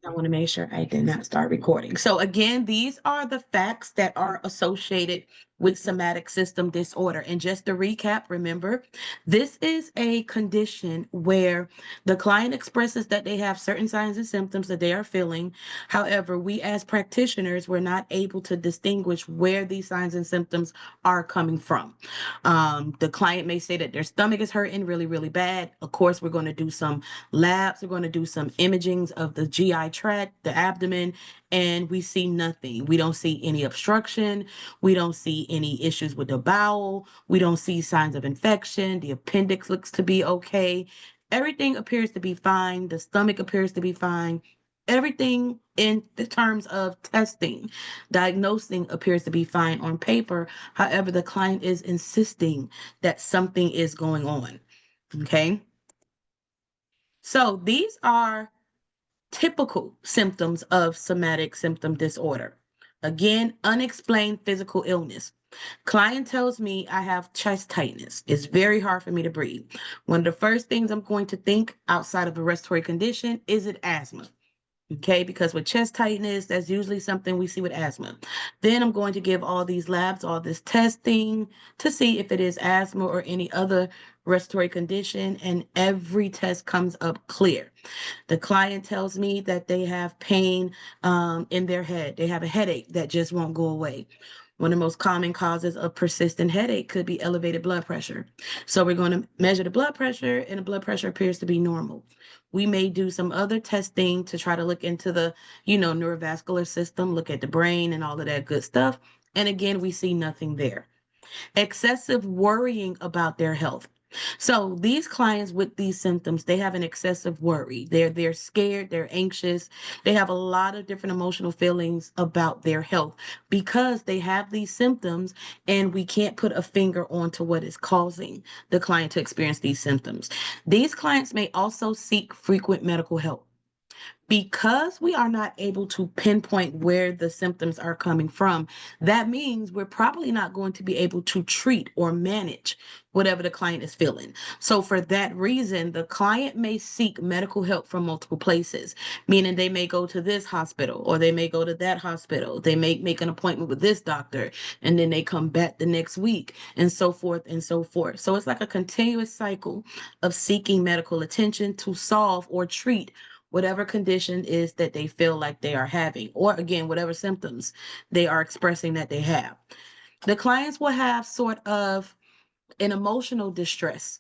I want to make sure I did not start recording. So again, these are the facts that are associated with somatic system disorder. And just to recap, remember, this is a condition where the client expresses that they have certain signs and symptoms that they are feeling. However, we as practitioners, we're not able to distinguish where these signs and symptoms are coming from. The client may say that their stomach is hurting really, really bad. Of course, we're going to do some labs. We're going to do some imagings of the GI tract, the abdomen, and we see nothing. We don't see any obstruction. We don't see any issues with the bowel. We don't see signs of infection. The appendix looks to be okay. Everything appears to be fine. The stomach appears to be fine. Everything in the terms of testing, diagnosing appears to be fine on paper. However, the client is insisting that something is going on. Okay. So these are typical symptoms of somatic symptom disorder. Again, unexplained physical illness. Client tells me I have chest tightness. It's very hard for me to breathe. One of the first things I'm going to think outside of a respiratory condition, is it asthma? Okay, because with chest tightness, that's usually something we see with asthma. Then I'm going to give all these labs, all this testing to see if it is asthma or any other respiratory condition, and every test comes up clear. The client tells me that they have pain in their head. They have a headache that just won't go away. One of the most common causes of persistent headache could be elevated blood pressure. So we're going to measure the blood pressure, and the blood pressure appears to be normal. We may do some other testing to try to look into the, neurovascular system, look at the brain and all of that good stuff. And again, we see nothing there. Excessive worrying about their health. So these clients with these symptoms, they have an excessive worry. They're scared, they're anxious, they have a lot of different emotional feelings about their health because they have these symptoms, and we can't put a finger onto what is causing the client to experience these symptoms. These clients may also seek frequent medical help. Because we are not able to pinpoint where the symptoms are coming from, that means we're probably not going to be able to treat or manage whatever the client is feeling. So, for that reason, the client may seek medical help from multiple places, meaning they may go to this hospital or they may go to that hospital. They may make an appointment with this doctor and then they come back the next week, and so forth and so forth. So, it's like a continuous cycle of seeking medical attention to solve or treat whatever condition is that they feel like they are having, or again, whatever symptoms they are expressing that they have. The clients will have sort of an emotional distress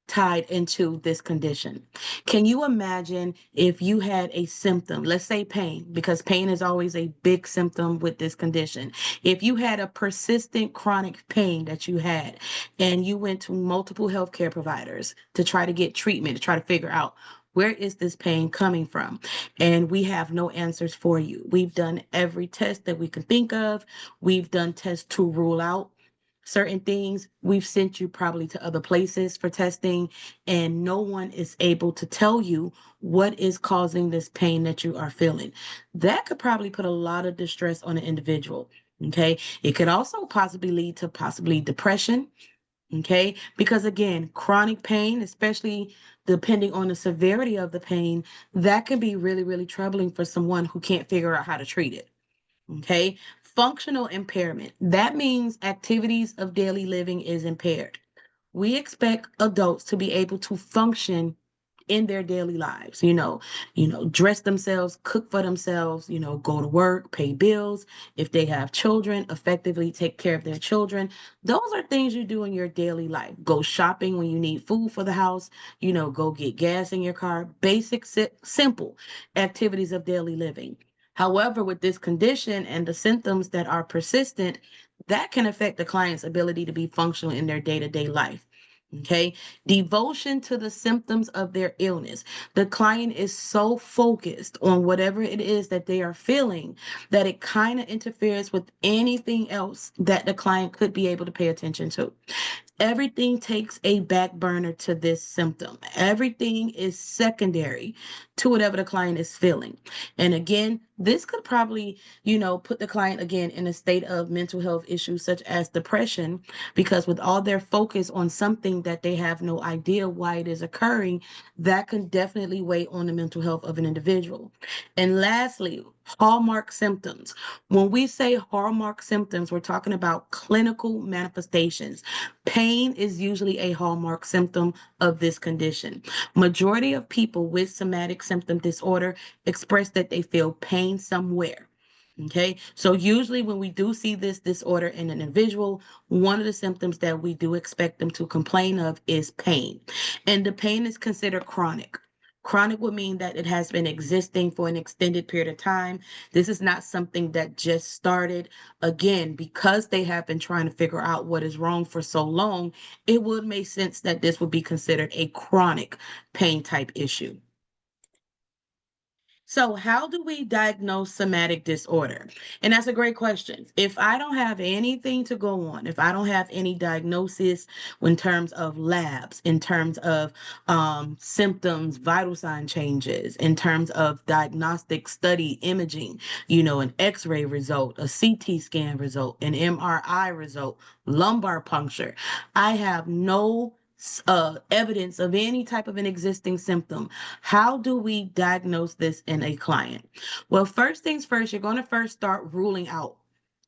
tied into this condition. Can you imagine if you had a symptom, let's say pain, because pain is always a big symptom with this condition. If you had a persistent chronic pain that you had, and you went to multiple healthcare providers to try to get treatment, to try to figure out where is this pain coming from? And we have no answers for you. We've done every test that we can think of. We've done tests to rule out certain things. We've sent you probably to other places for testing, and no one is able to tell you what is causing this pain that you are feeling. That could probably put a lot of distress on an individual. Okay. It could also possibly lead to possibly depression. Okay. Because again, chronic pain, especially depending on the severity of the pain, that can be really, really troubling for someone who can't figure out how to treat it. Okay. Functional impairment. That means activities of daily living is impaired. We expect adults to be able to function in their daily lives, dress themselves, cook for themselves, go to work, pay bills. If they have children, effectively take care of their children. Those are things you do in your daily life. Go shopping when you need food for the house, go get gas in your car, basic, simple activities of daily living. However, with this condition and the symptoms that are persistent, that can affect the client's ability to be functional in their day-to-day life. Okay. Devotion to the symptoms of their illness. The client is so focused on whatever it is that they are feeling that it kind of interferes with anything else that the client could be able to pay attention to. Everything takes a back burner to this symptom. Everything is secondary to whatever the client is feeling. And again, this could probably, put the client again in a state of mental health issues such as depression, because with all their focus on something that they have no idea why it is occurring, that can definitely weigh on the mental health of an individual. And lastly, hallmark symptoms. When we say hallmark symptoms, we're talking about clinical manifestations. Pain is usually a hallmark symptom of this condition. Majority of people with somatic symptom disorder express that they feel pain somewhere. Okay, so usually when we do see this disorder in an individual, one of the symptoms that we do expect them to complain of is pain. And the pain is considered chronic. Chronic would mean that it has been existing for an extended period of time. This is not something that just started. Again, because they have been trying to figure out what is wrong for so long, it would make sense that this would be considered a chronic pain type issue. So, how do we diagnose somatic disorder? And that's a great question. If I don't have anything to go on, if I don't have any diagnosis in terms of labs, in terms of symptoms, vital sign changes, in terms of diagnostic study imaging, an x ray result, a CT scan result, an MRI result, lumbar puncture, I have no evidence of any type of an existing symptom. How do we diagnose this in a client? Well, first things first, you're going to first start ruling out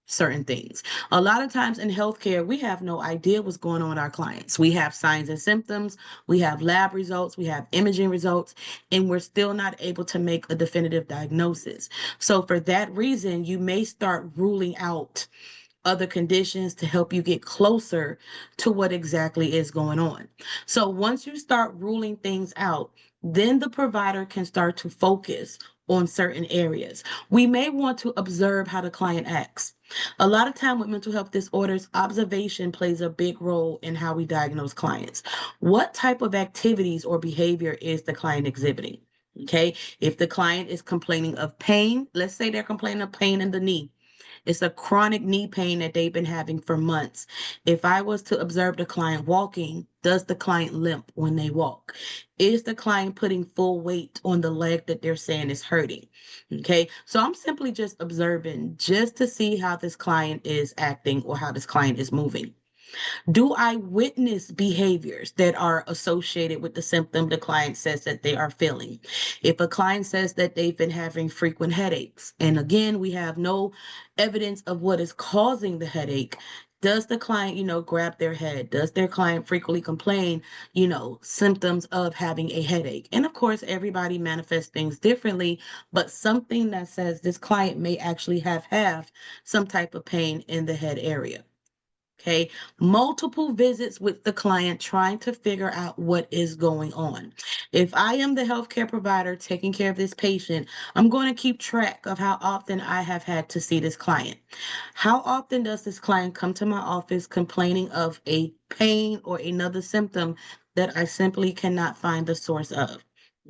certain things. A lot of times in healthcare, we have no idea what's going on with our clients. We have signs and symptoms, we have lab results, we have imaging results, and we're still not able to make a definitive diagnosis. So for that reason, you may start ruling out other conditions to help you get closer to what exactly is going on. So once you start ruling things out, then the provider can start to focus on certain areas. We may want to observe how the client acts. A lot of time with mental health disorders, observation plays a big role in how we diagnose clients. What type of activities or behavior is the client exhibiting? Okay, if the client is complaining of pain, let's say they're complaining of pain in the knee. It's a chronic knee pain that they've been having for months. If I was to observe the client walking, does the client limp when they walk? Is the client putting full weight on the leg that they're saying is hurting? Okay, so I'm simply just observing just to see how this client is acting or how this client is moving. Do I witness behaviors that are associated with the symptom the client says that they are feeling? If a client says that they've been having frequent headaches, and again, we have no evidence of what is causing the headache, does the client, grab their head? Does their client frequently complain, symptoms of having a headache? And of course, everybody manifests things differently, but something that says this client may actually have some type of pain in the head area. Okay, multiple visits with the client trying to figure out what is going on. If I am the healthcare provider taking care of this patient, I'm going to keep track of how often I have had to see this client. How often does this client come to my office complaining of a pain or another symptom that I simply cannot find the source of?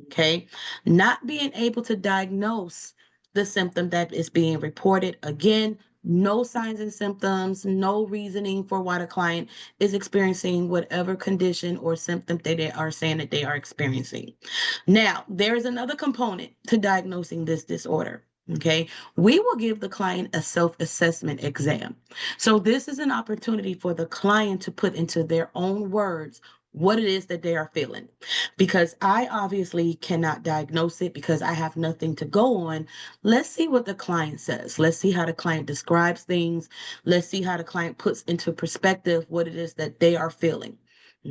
Okay, not being able to diagnose the symptom that is being reported. Again, no signs and symptoms, no reasoning for why the client is experiencing whatever condition or symptom that they are saying that they are experiencing. Now, there is another component to diagnosing this disorder. Okay, we will give the client a self-assessment exam. So, this is an opportunity for the client to put into their own words what it is that they are feeling. Because I obviously cannot diagnose it because I have nothing to go on. Let's see what the client says. Let's see how the client describes things. Let's see how the client puts into perspective what it is that they are feeling.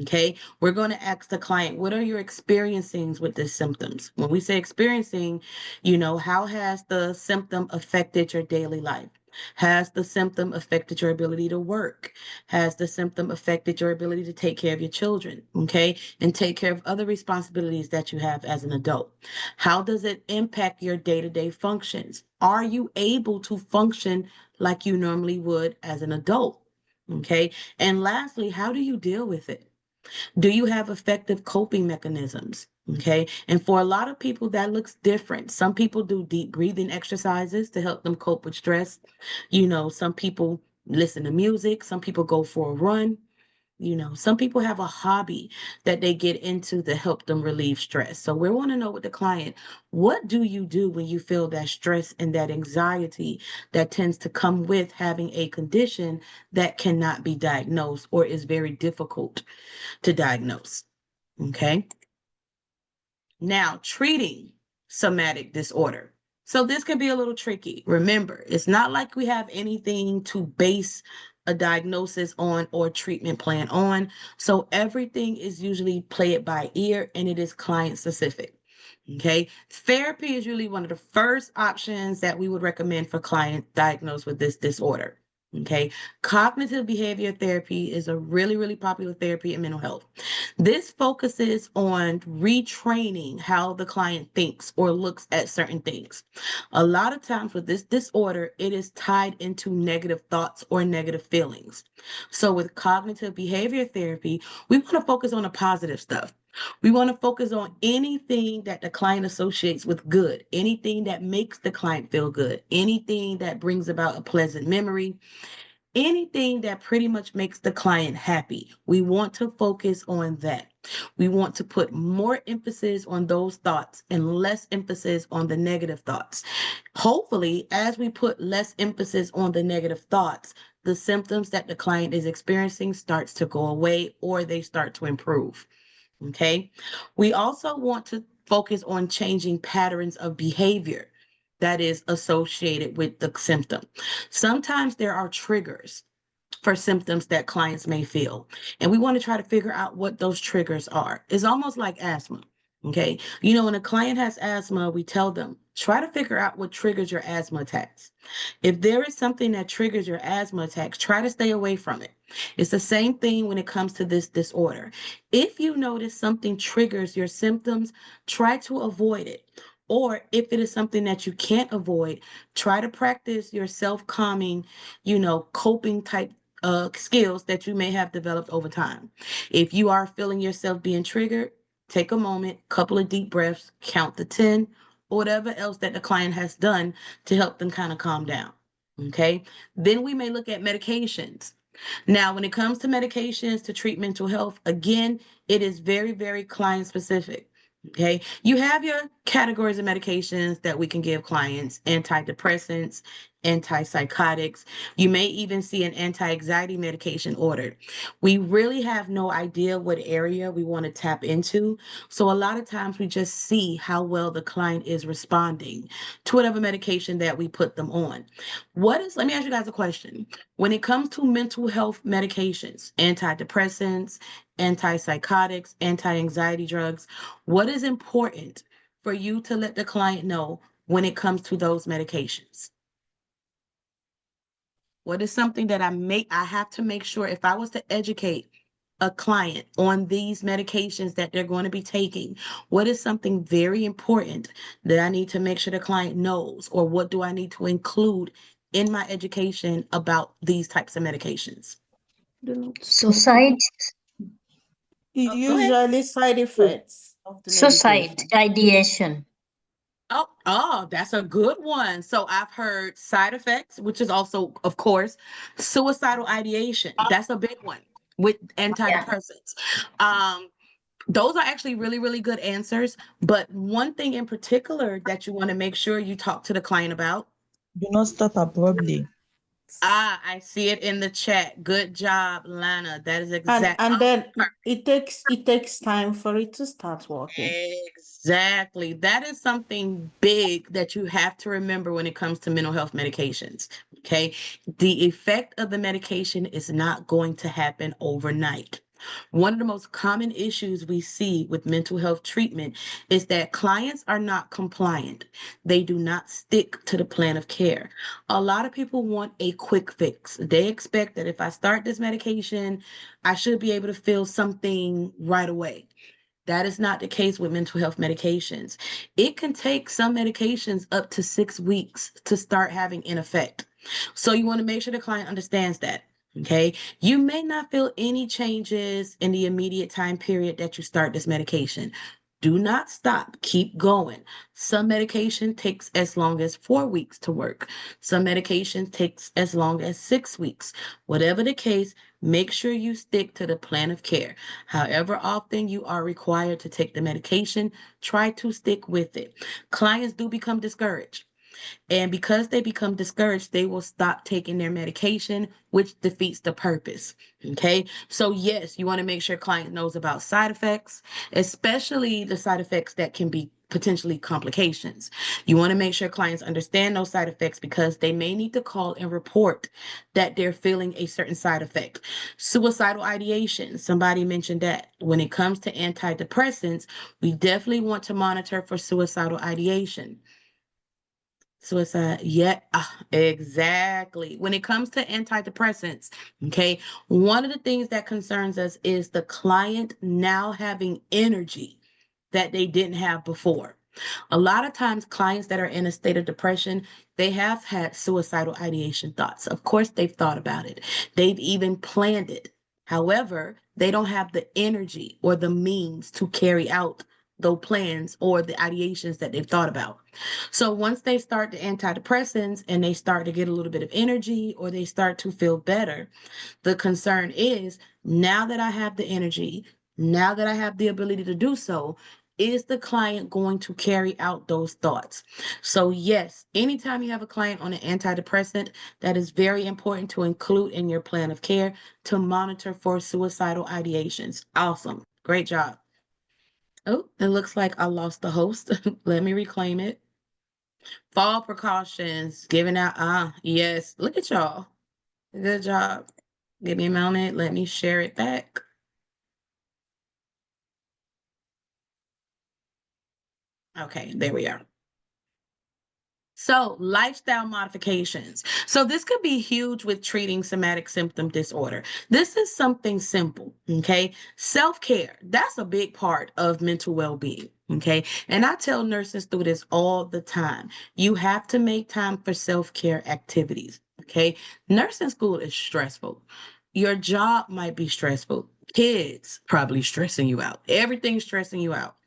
Okay, we're going to ask the client, what are your experiencing with these symptoms? When we say experiencing, how has the symptom affected your daily life? Has the symptom affected your ability to work? Has the symptom affected your ability to take care of your children? Okay, and take care of other responsibilities that you have as an adult? How does it impact your day-to-day functions? Are you able to function like you normally would as an adult? Okay, and lastly, how do you deal with it? Do you have effective coping mechanisms? Okay. And for a lot of people, that looks different. Some people do deep breathing exercises to help them cope with stress. Some people listen to music, some people go for a run. You know, some people have a hobby that they get into to help them relieve stress. So we want to know with the client, what do you do when you feel that stress and that anxiety that tends to come with having a condition that cannot be diagnosed or is very difficult to diagnose? Okay. Now, treating somatic disorder. So this can be a little tricky. Remember, it's not like we have anything to base a diagnosis on or treatment plan on. So everything is usually play it by ear and it is client specific. Okay. Therapy is usually one of the first options that we would recommend for clients diagnosed with this disorder. Okay. Cognitive behavior therapy is a really, really popular therapy in mental health. This focuses on retraining how the client thinks or looks at certain things. A lot of times with this disorder, it is tied into negative thoughts or negative feelings. So with cognitive behavior therapy, we want to focus on the positive stuff. We want to focus on anything that the client associates with good, anything that makes the client feel good, anything that brings about a pleasant memory, anything that pretty much makes the client happy. We want to focus on that. We want to put more emphasis on those thoughts and less emphasis on the negative thoughts. Hopefully, as we put less emphasis on the negative thoughts, the symptoms that the client is experiencing starts to go away or they start to improve. Okay. We also want to focus on changing patterns of behavior that is associated with the symptom. Sometimes there are triggers for symptoms that clients may feel, and we want to try to figure out what those triggers are. It's almost like asthma. Okay. You know, when a client has asthma, we tell them, try to figure out what triggers your asthma attacks. If there is something that triggers your asthma attacks, try to stay away from it. It's the same thing when it comes to this disorder. If you notice something triggers your symptoms, try to avoid it. Or if it is something that you can't avoid, try to practice your self-calming, coping type skills that you may have developed over time. If you are feeling yourself being triggered, take a moment, couple of deep breaths, count to 10, or whatever else that the client has done to help them kind of calm down. Okay. Then we may look at medications. Now, when it comes to medications to treat mental health, again, it is very, very client specific. Okay. You have your categories of medications that we can give clients: antidepressants, antipsychotics. You may even see an anti-anxiety medication ordered. We really have no idea what area we want to tap into. So a lot of times we just see how well the client is responding to whatever medication that we put them on. Let me ask you guys a question. When it comes to mental health medications, antidepressants, antipsychotics, anti-anxiety drugs, what is important for you to let the client know when it comes to those medications? What is something that I have to make sure if I was to educate a client on these medications that they're going to be taking, what is something very important that I need to make sure the client knows, or what do I need to include in my education about these types of medications? Suicide, Go ahead. Usually side effects of the suicide medication. ideation. Oh, that's a good one. So I've heard side effects, which is also, of course, suicidal ideation. That's a big one with Yeah. antidepressants. Um, those are actually really, really good answers. But one thing in particular that you want to make sure you talk to the client about. Do not stop abruptly. I see it in the chat. Good job, Lana. That is And then it takes time for it to start working. Exactly. That is something big that you have to remember when it comes to mental health medications. Okay. The effect of the medication is not going to happen overnight. One of the most common issues we see with mental health treatment is that clients are not compliant. They do not stick to the plan of care. A lot of people want a quick fix. They expect that if I start this medication, I should be able to feel something right away. That is not the case with mental health medications. It can take some medications up to 6 weeks to start having an effect. So you want to make sure the client understands that. Okay. You may not feel any changes in the immediate time period that you start this medication. Do not stop. Keep going. Some medication takes as long as 4 weeks to work. Some medication takes as long as 6 weeks. Whatever the case, make sure you stick to the plan of care. However often you are required to take the medication, try to stick with it. Clients do become discouraged. And because they become discouraged, they will stop taking their medication, which defeats the purpose. Okay. So yes, you want to make sure client knows about side effects, especially the side effects that can be potentially complications. You want to make sure clients understand those side effects because they may need to call and report that they're feeling a certain side effect. Suicidal ideation, somebody mentioned that. When it comes to antidepressants, we definitely want to monitor for suicidal ideation. Suicide, yeah, exactly. When it comes to antidepressants, okay, one of the things that concerns us is the client now having energy that they didn't have before. A lot of times, clients that are in a state of depression, they have had suicidal ideation thoughts. Of course, they've thought about it, they've even planned it. However, they don't have the energy or the means to carry out those plans or the ideations that they've thought about. So once they start the antidepressants and they start to get a little bit of energy or they start to feel better, the concern is now that I have the energy, now that I have the ability to do so, is the client going to carry out those thoughts? So yes, anytime you have a client on an antidepressant, that is very important to include in your plan of care to monitor for suicidal ideations. Awesome. Great job. Oh, it looks like I lost the host. Let me reclaim it. Fall precautions, giving out, yes, look at y'all. Good job. Give me a moment. Let me share it back. Okay, there we are. So, lifestyle modifications. So, this could be huge with treating somatic symptom disorder. This is something simple, okay? Self-care, that's a big part of mental well-being, okay? And I tell nurses through this all the time. You have to make time for self-care activities, okay? Nursing school is stressful. Your job might be stressful. Kids probably stressing you out. Everything's stressing you out.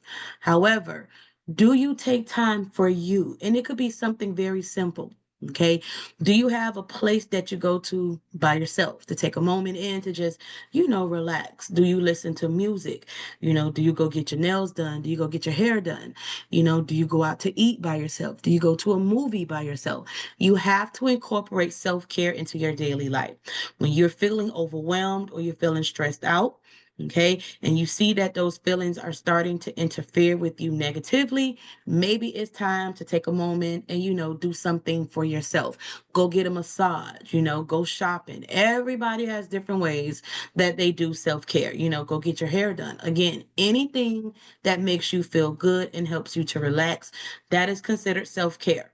However, do you take time for you? And it could be something very simple. Okay. Do you have a place that you go to by yourself to take a moment in to just, relax? Do you listen to music? Do you go get your nails done? Do you go get your hair done? Do you go out to eat by yourself? Do you go to a movie by yourself? You have to incorporate self-care into your daily life. When you're feeling overwhelmed or you're feeling stressed out, okay, and you see that those feelings are starting to interfere with you negatively, maybe it's time to take a moment and, do something for yourself. Go get a massage, go shopping. Everybody has different ways that they do self-care. Go get your hair done. Again, anything that makes you feel good and helps you to relax, that is considered self-care.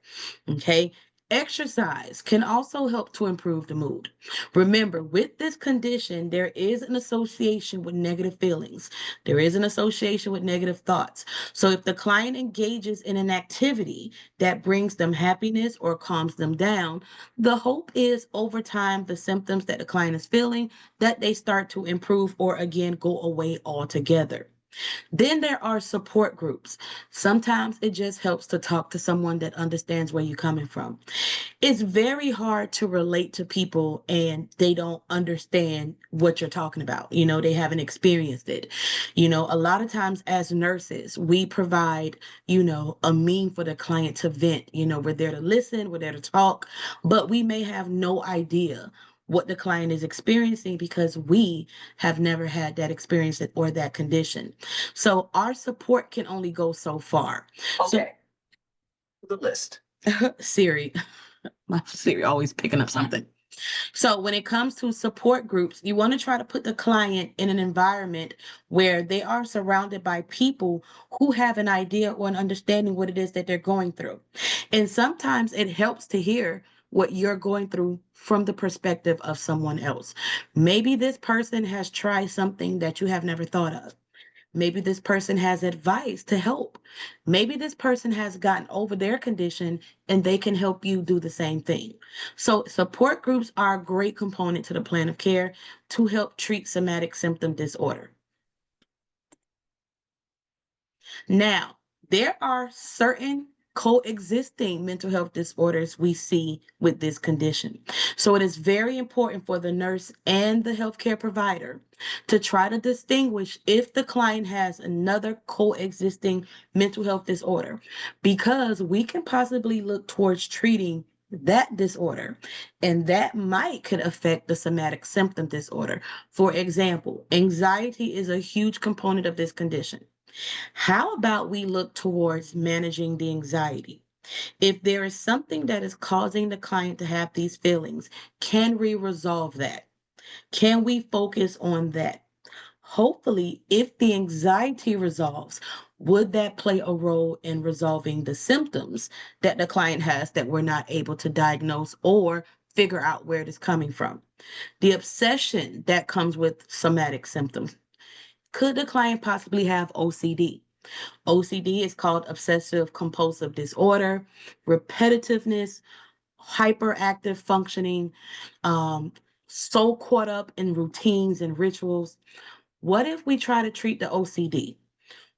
Okay. Exercise can also help to improve the mood. Remember, with this condition, there is an association with negative feelings. There is an association with negative thoughts. So if the client engages in an activity that brings them happiness or calms them down, the hope is over time, the symptoms that the client is feeling, that they start to improve or again go away altogether. Then there are support groups. Sometimes it just helps to talk to someone that understands where you're coming from. It's very hard to relate to people and they don't understand what you're talking about. They haven't experienced it. A lot of times as nurses, we provide, a mean for the client to vent. We're there to listen, we're there to talk, but we may have no idea what the client is experiencing because we have never had that experience or that condition. So our support can only go so far. Okay. The list. So, Siri. My Siri always picking up something. So when it comes to support groups, you want to try to put the client in an environment where they are surrounded by people who have an idea or an understanding what it is that they're going through. And sometimes it helps to hear what you're going through from the perspective of someone else. Maybe this person has tried something that you have never thought of. Maybe this person has advice to help. Maybe this person has gotten over their condition and they can help you do the same thing. So support groups are a great component to the plan of care to help treat somatic symptom disorder. Now, there are certain coexisting mental health disorders we see with this condition. So it is very important for the nurse and the healthcare provider to try to distinguish if the client has another coexisting mental health disorder, because we can possibly look towards treating that disorder, and that might could affect the somatic symptom disorder. For example, anxiety is a huge component of this condition. How about we look towards managing the anxiety? If there is something that is causing the client to have these feelings, can we resolve that? Can we focus on that? Hopefully, if the anxiety resolves, would that play a role in resolving the symptoms that the client has that we're not able to diagnose or figure out where it is coming from? The obsession that comes with somatic symptoms. Could the client possibly have OCD? OCD is called obsessive compulsive disorder, repetitiveness, hyperactive functioning, so caught up in routines and rituals. What if we try to treat the OCD?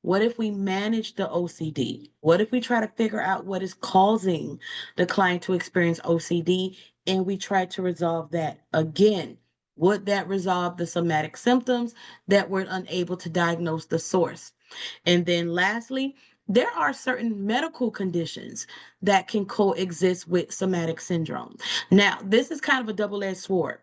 What if we manage the OCD? What if we try to figure out what is causing the client to experience OCD and we try to resolve that? Again, would that resolve the somatic symptoms that we're unable to diagnose the source? And then lastly, there are certain medical conditions that can coexist with somatic syndrome. Now, this is kind of a double-edged sword.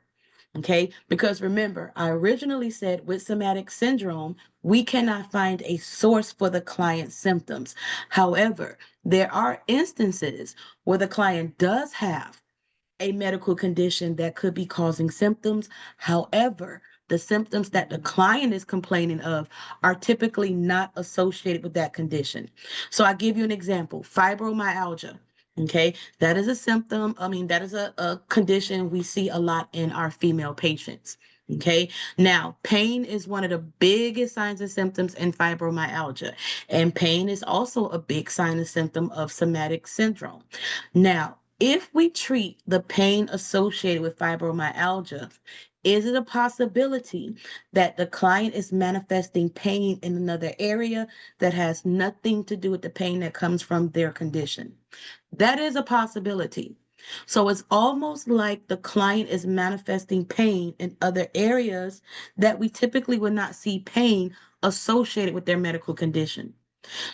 Okay, because remember, I originally said with somatic syndrome, we cannot find a source for the client's symptoms. However, there are instances where the client does have a medical condition that could be causing symptoms. However, the symptoms that the client is complaining of are typically not associated with that condition. So I give you an example, fibromyalgia. Okay, that is a symptom. That is a condition we see a lot in our female patients. Okay, now pain is one of the biggest signs and symptoms in fibromyalgia, and pain is also a big sign and symptom of somatic syndrome. Now, if we treat the pain associated with fibromyalgia, is it a possibility that the client is manifesting pain in another area that has nothing to do with the pain that comes from their condition? That is a possibility. So it's almost like the client is manifesting pain in other areas that we typically would not see pain associated with their medical condition.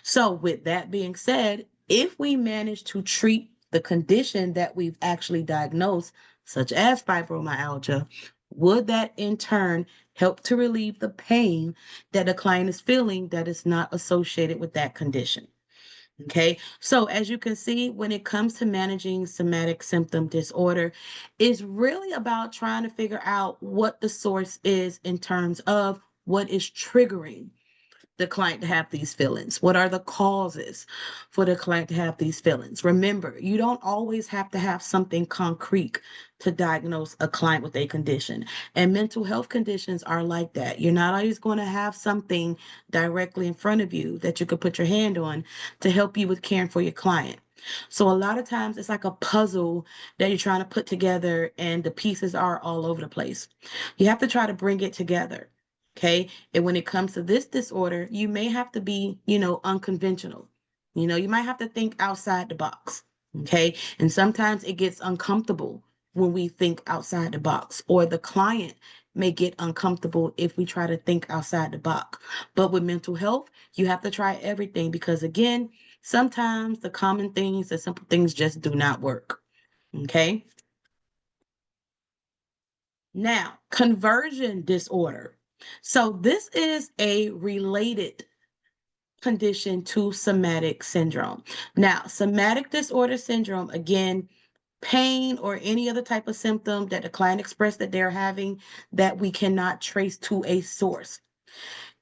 So with that being said, if we manage to treat the condition that we've actually diagnosed, such as fibromyalgia, would that in turn help to relieve the pain that the client is feeling that is not associated with that condition? Okay, so as you can see, when it comes to managing somatic symptom disorder, it's really about trying to figure out what the source is in terms of what is triggering the client to have these feelings? What are the causes for the client to have these feelings? Remember, you don't always have to have something concrete to diagnose a client with a condition. And mental health conditions are like that. You're not always going to have something directly in front of you that you could put your hand on to help you with caring for your client. So a lot of times it's like a puzzle that you're trying to put together and the pieces are all over the place. You have to try to bring it together. Okay. And when it comes to this disorder, you may have to be, unconventional. You might have to think outside the box. Okay. And sometimes it gets uncomfortable when we think outside the box, or the client may get uncomfortable if we try to think outside the box. But with mental health, you have to try everything because, again, sometimes the common things, the simple things just do not work. Okay. Now, conversion disorder. So this is a related condition to somatic syndrome. Now, somatic disorder syndrome, again, pain or any other type of symptom that the client expressed that they're having that we cannot trace to a source.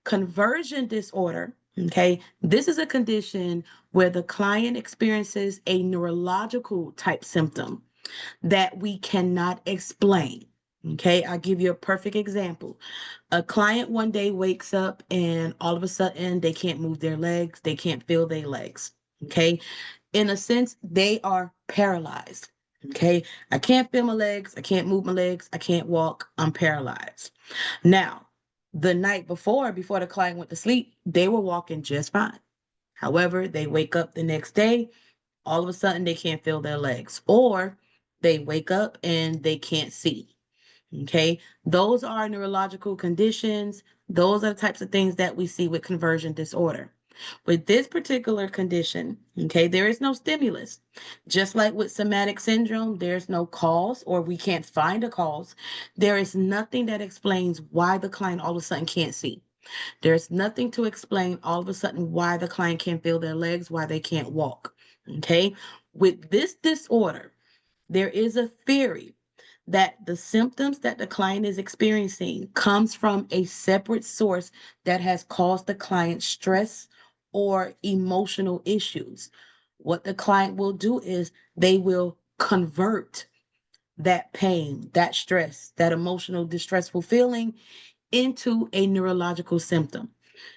Conversion disorder, okay, this is a condition where the client experiences a neurological type symptom that we cannot explain. Okay, I'll give you a perfect example. A client one day wakes up and all of a sudden they can't move their legs, they can't feel their legs. Okay, in a sense, they are paralyzed. Okay, I can't feel my legs, I can't move my legs, I can't walk, I'm paralyzed. Now, the night before the client went to sleep, they were walking just fine. However, they wake up the next day, all of a sudden they can't feel their legs, or they wake up and they can't see. Okay, those are neurological conditions. Those are the types of things that we see with conversion disorder. With this particular condition, okay, there is no stimulus. Just like with somatic syndrome, there's no cause, or we can't find a cause. There is nothing that explains why the client all of a sudden can't see. There's nothing to explain all of a sudden why the client can't feel their legs, why they can't walk. Okay, with this disorder, there is a theory that the symptoms that the client is experiencing comes from a separate source that has caused the client stress or emotional issues. What the client will do is they will convert that pain, that stress, that emotional distressful feeling into a neurological symptom.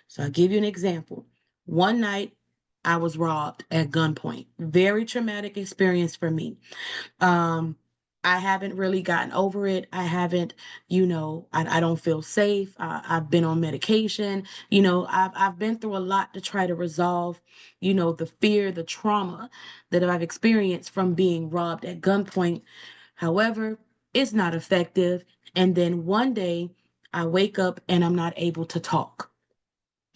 So I'll give you an example. One night I was robbed at gunpoint. Very traumatic experience for me. I haven't really gotten over it. I haven't, I don't feel safe. I've been on medication. I've been through a lot to try to resolve, the fear, the trauma that I've experienced from being robbed at gunpoint. However, it's not effective. And then one day I wake up and I'm not able to talk.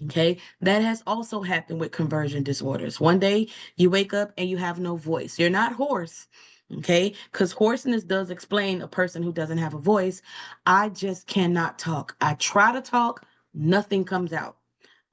Okay, that has also happened with conversion disorders. One day you wake up and you have no voice. You're not hoarse. Okay, because hoarseness does explain a person who doesn't have a voice. I just cannot talk. I try to talk, nothing comes out.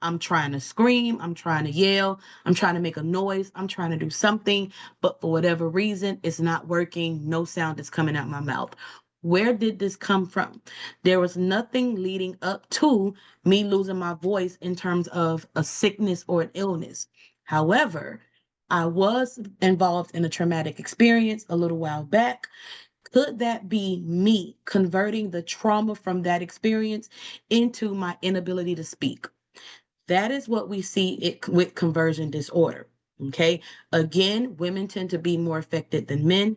I'm trying to scream, I'm trying to yell, I'm trying to make a noise, I'm trying to do something, but for whatever reason, it's not working. No sound is coming out my mouth. Where did this come from? There was nothing leading up to me losing my voice in terms of a sickness or an illness. However, I was involved in a traumatic experience a little while back. Could that be me converting the trauma from that experience into my inability to speak? That is what we see it with conversion disorder. Okay. Again, women tend to be more affected than men.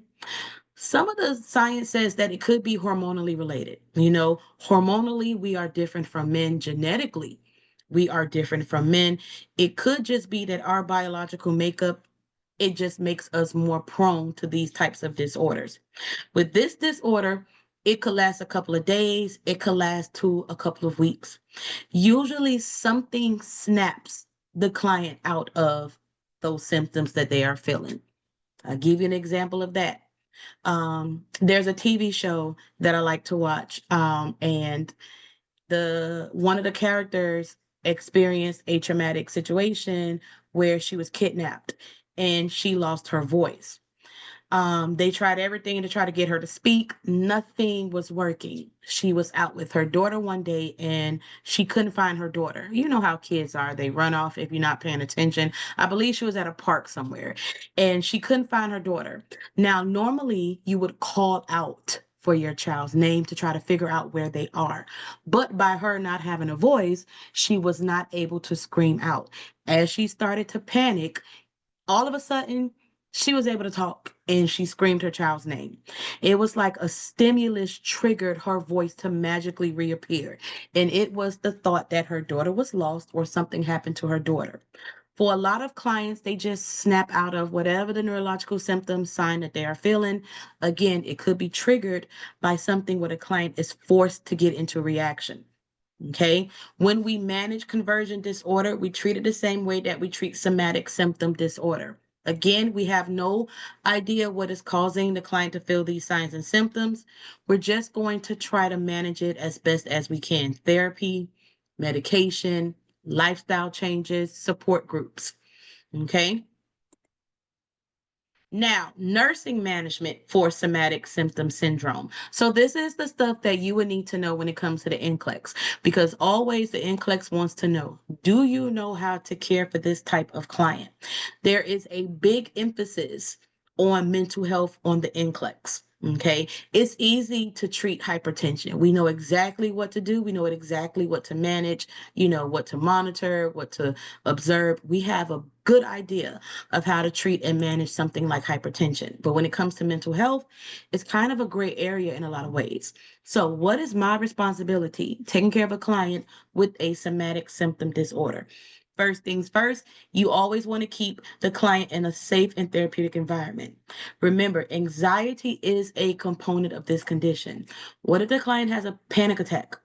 Some of the science says that it could be hormonally related. Hormonally, we are different from men. Genetically, we are different from men. It could just be that our biological makeup, it just makes us more prone to these types of disorders. With this disorder, it could last a couple of days. It could last to a couple of weeks. Usually something snaps the client out of those symptoms that they are feeling. I'll give you an example of that. There's a TV show that I like to watch, and one of the characters experienced a traumatic situation where she was kidnapped and she lost her voice. They tried everything to try to get her to speak. Nothing was working. She was out with her daughter one day and she couldn't find her daughter. You know how kids are. They run off if you're not paying attention. I believe she was at a park somewhere and she couldn't find her daughter. Now, normally you would call out for your child's name to try to figure out where they are. But by her not having a voice, she was not able to scream out. As she started to panic, all of a sudden, she was able to talk and she screamed her child's name. It was like a stimulus triggered her voice to magically reappear. And it was the thought that her daughter was lost or something happened to her daughter. For a lot of clients, they just snap out of whatever the neurological symptoms sign that they are feeling. Again, it could be triggered by something where the client is forced to get into reaction. Okay. When we manage conversion disorder, we treat it the same way that we treat somatic symptom disorder. Again, we have no idea what is causing the client to feel these signs and symptoms. We're just going to try to manage it as best as we can. Therapy, medication, lifestyle changes, support groups. Okay. Now, nursing management for somatic symptom syndrome. So this is the stuff that you would need to know when it comes to the NCLEX, because always the NCLEX wants to know, do you know how to care for this type of client? There is a big emphasis on mental health on the NCLEX. Okay, it's easy to treat hypertension. We know exactly what to do. We know exactly what to manage, what to monitor, what to observe. We have a good idea of how to treat and manage something like hypertension. But when it comes to mental health, it's kind of a gray area in a lot of ways. So what is my responsibility taking care of a client with a somatic symptom disorder? first things first, you always want to keep the client in a safe and therapeutic environment. Remember, anxiety is a component of this condition. What if the client has a panic attack?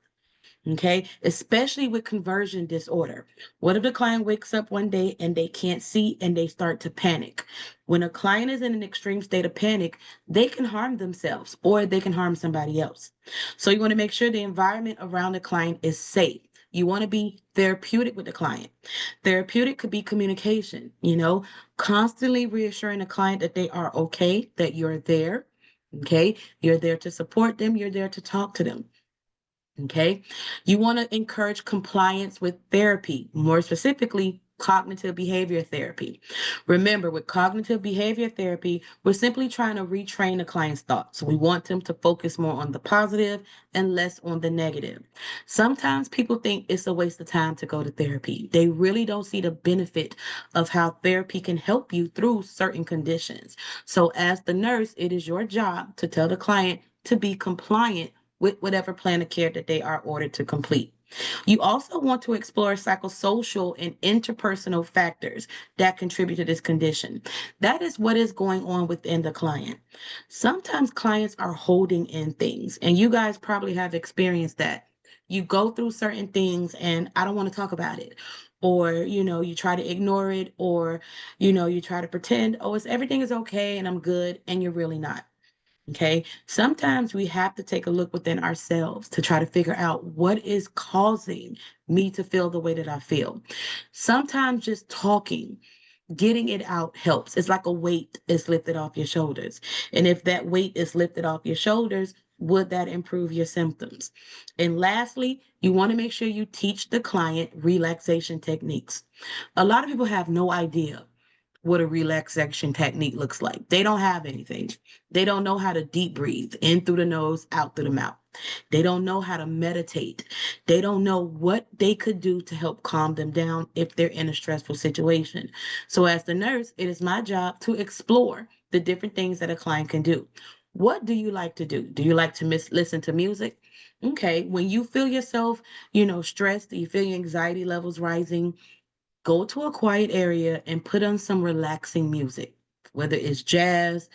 Okay, especially with conversion disorder. What if the client wakes up one day and they can't see and they start to panic? When a client is in an extreme state of panic, they can harm themselves or they can harm somebody else. So you want to make sure the environment around the client is safe. You want to be therapeutic with the client. Therapeutic could be communication, constantly reassuring the client that they are okay, that you're there. Okay, you're there to support them, you're there to talk to them. Okay. You want to encourage compliance with therapy, more specifically, cognitive behavior therapy. Remember, with cognitive behavior therapy, we're simply trying to retrain the client's thoughts. We want them to focus more on the positive and less on the negative. Sometimes people think it's a waste of time to go to therapy. They really don't see the benefit of how therapy can help you through certain conditions. So, as the nurse, it is your job to tell the client to be compliant with whatever plan of care that they are ordered to complete. You also want to explore psychosocial and interpersonal factors that contribute to this condition. That is what is going on within the client. Sometimes clients are holding in things, and you guys probably have experienced that. You go through certain things and I don't want to talk about it. Or, you try to ignore it, or, you try to pretend, oh, everything is okay and I'm good, and you're really not. Okay. Sometimes we have to take a look within ourselves to try to figure out what is causing me to feel the way that I feel. Sometimes just talking, getting it out helps. It's like a weight is lifted off your shoulders. And if that weight is lifted off your shoulders, would that improve your symptoms? And lastly, you want to make sure you teach the client relaxation techniques. A lot of people have no idea what a relaxation technique looks like. They don't have anything. They don't know how to deep breathe in through the nose, out through the mouth. They don't know how to meditate. They don't know what they could do to help calm them down if they're in a stressful situation. So as the nurse, it is my job to explore the different things that a client can do. What do you like to do? Do you like to listen to music? Okay, when you feel yourself, stressed, you feel your anxiety levels rising, go to a quiet area and put on some relaxing music, whether it's jazz,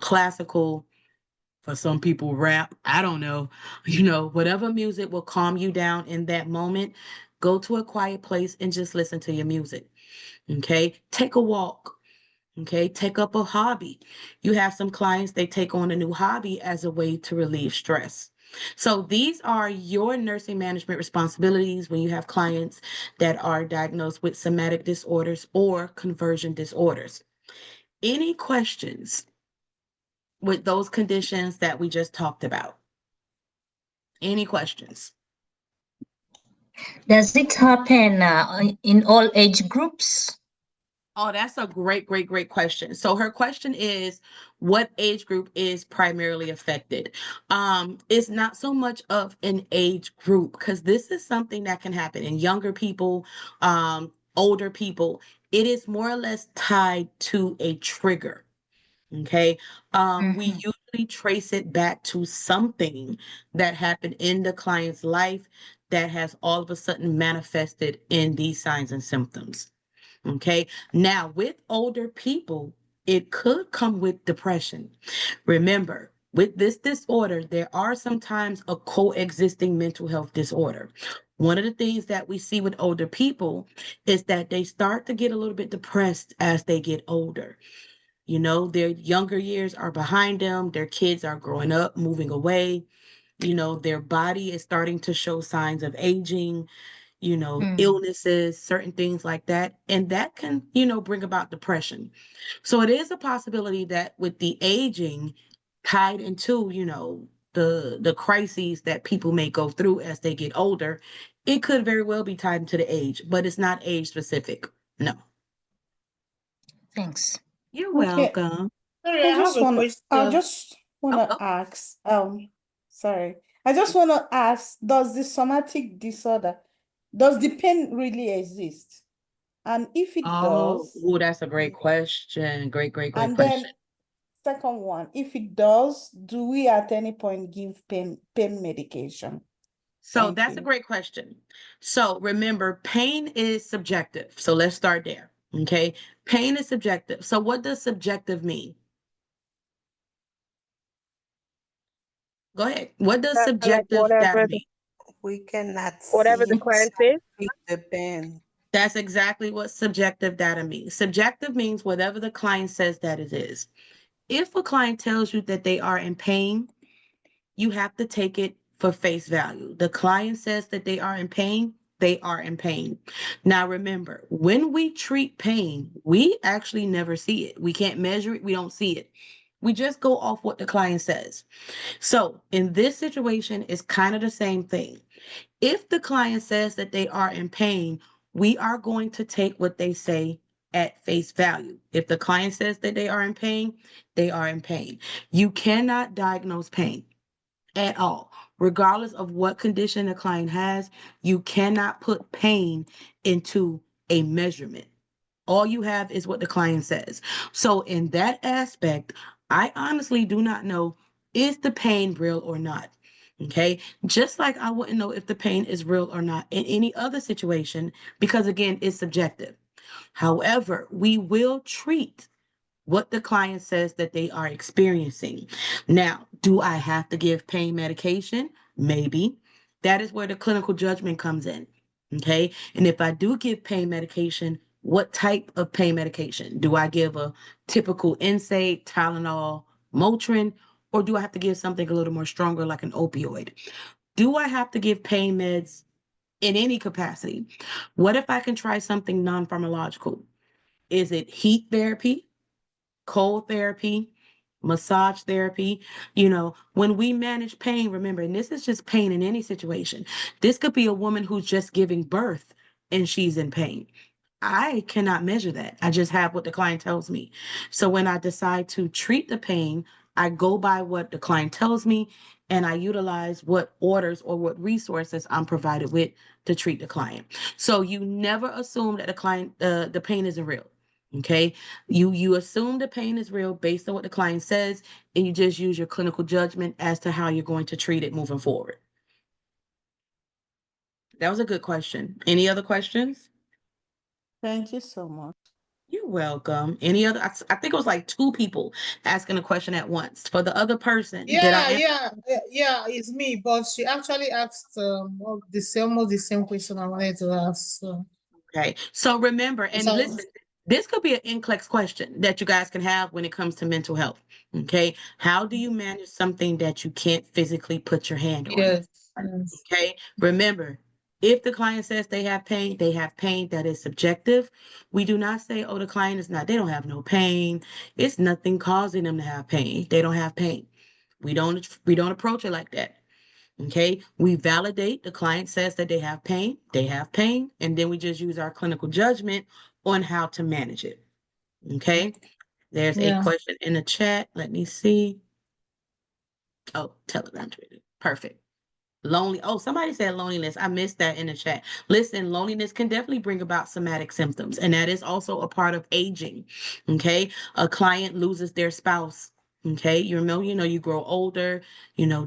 classical, for some people rap, I don't know, whatever music will calm you down in that moment. Go to a quiet place and just listen to your music. Okay. Take a walk. Okay. Take up a hobby. You have some clients, they take on a new hobby as a way to relieve stress. So these are your nursing management responsibilities when you have clients that are diagnosed with somatic disorders or conversion disorders. Any questions with those conditions that we just talked about? Any questions? Does it happen in all age groups? Oh, that's a great question. So her question is, what age group is primarily affected? It's not so much of an age group, because this is something that can happen in younger people, older people. It is more or less tied to a trigger. Okay. We usually trace it back to something that happened in the client's life that has all of a sudden manifested in these signs and symptoms. Okay. Now, with older people, it could come with depression. Remember, with this disorder, there are sometimes a coexisting mental health disorder. One of the things that we see with older people is that they start to get a little bit depressed as they get older. Their younger years are behind them, their kids are growing up, moving away. Their body is starting to show signs of aging, illnesses, certain things like that. And that can, bring about depression. So it is a possibility that with the aging tied into, the crises that people may go through as they get older, it could very well be tied into the age, but it's not age specific. No. Thanks. You're Okay. welcome. Sorry, I just want Oh, to ask, sorry. I just want to ask, does the somatic disorder, does the pain really exist? And if it does, that's a great question. Great and question. then second one, if it does, do we at any point give pain medication? So Thank that's a you. great question. So remember, pain is subjective. So let's start there. Okay. Pain is subjective. So what does subjective mean? Go ahead. What does Like subjective data mean? We cannot whatever see the client says. the pain. That's exactly what subjective data means. Subjective means whatever the client says that it is. If a client tells you that they are in pain, you have to take it for face value. The client says that they are in pain, they are in pain. Now, remember, when we treat pain, we actually never see it. We can't measure it, we don't see it. We just go off what the client says. So, in this situation, it's kind of the same thing. If the client says that they are in pain, we are going to take what they say at face value. If the client says that they are in pain, they are in pain. You cannot diagnose pain at all. Regardless of what condition the client has, you cannot put pain into a measurement. All you have is what the client says. So, in that aspect, I honestly do not know, is the pain real or not? Okay. Just like I wouldn't know if the pain is real or not in any other situation, because again, it's subjective. However, we will treat what the client says that they are experiencing. Now, do I have to give pain medication? Maybe. That is where the clinical judgment comes in. Okay. And if I do give pain medication, what type of pain medication? Do I give a typical NSAID, Tylenol, Motrin, or do I have to give something a little more stronger like an opioid? Do I have to give pain meds in any capacity? What if I can try something non pharmacological? Is it heat therapy? Cold therapy, massage therapy. When we manage pain, remember, and this is just pain in any situation. This could be a woman who's just giving birth and she's in pain. I cannot measure that. I just have what the client tells me. So when I decide to treat the pain, I go by what the client tells me and I utilize what orders or what resources I'm provided with to treat the client. So you never assume that the pain isn't real. Okay. You assume the pain is real based on what the client says, and you just use your clinical judgment as to how you're going to treat it moving forward. That was a good question. Any other questions? Thank you so much. You're welcome. Any other? I think it was like two people asking a question at once. For the other person, did I answer? Yeah, it's me. But she actually asked almost the same question I wanted to ask. So, Okay. So remember, and so listen, this could be an NCLEX question that you guys can have when it comes to mental health. Okay. How do you manage something that you can't physically put your hand on? yes, yes. Okay. Remember, if the client says they have pain, they have pain. That is subjective. We do not say, oh, the client is not, they don't have no pain. It's nothing causing them to have pain. They don't have pain. We don't approach it like that. Okay. We validate the client says that they have pain, and then we just use our clinical judgment on how to manage it. Okay. There's a Yeah. question in the chat. Let me see. Oh, Telegram. Perfect. Lonely. Oh, somebody said loneliness. I missed that in the chat. Listen, loneliness can definitely bring about somatic symptoms, and that is also a part of aging. Okay. A client loses their spouse. Okay. You grow older,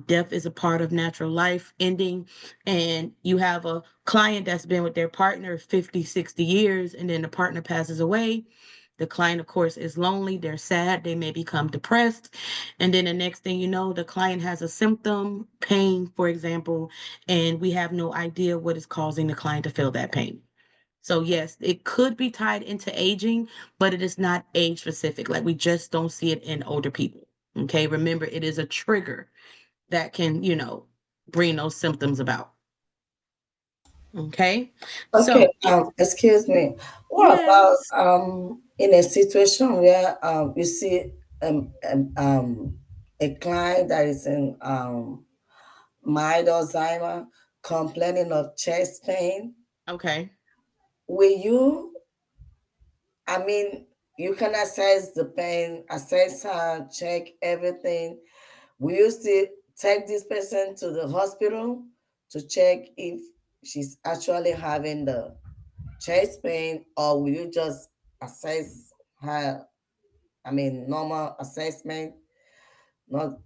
death is a part of natural life ending. And you have a client that's been with their partner 50, 60 years, and then the partner passes away. The client, of course, is lonely. They're sad. They may become depressed. And then the next thing you know, the client has a symptom, pain, for example, and we have no idea what is causing the client to feel that pain. So yes, it could be tied into aging, but it is not age specific. Like we just don't see it in older people. Okay. Remember, it is a trigger that can, bring those symptoms about. Okay. Okay, So excuse me. What about yes. in a situation where you see a client that is in mild Alzheimer complaining of chest pain? Okay. Will you, I mean, you can assess the pain, assess her, check everything. Will you still take this person to the hospital to check if she's actually having the chest pain, or will you just assess her, normal assessment, not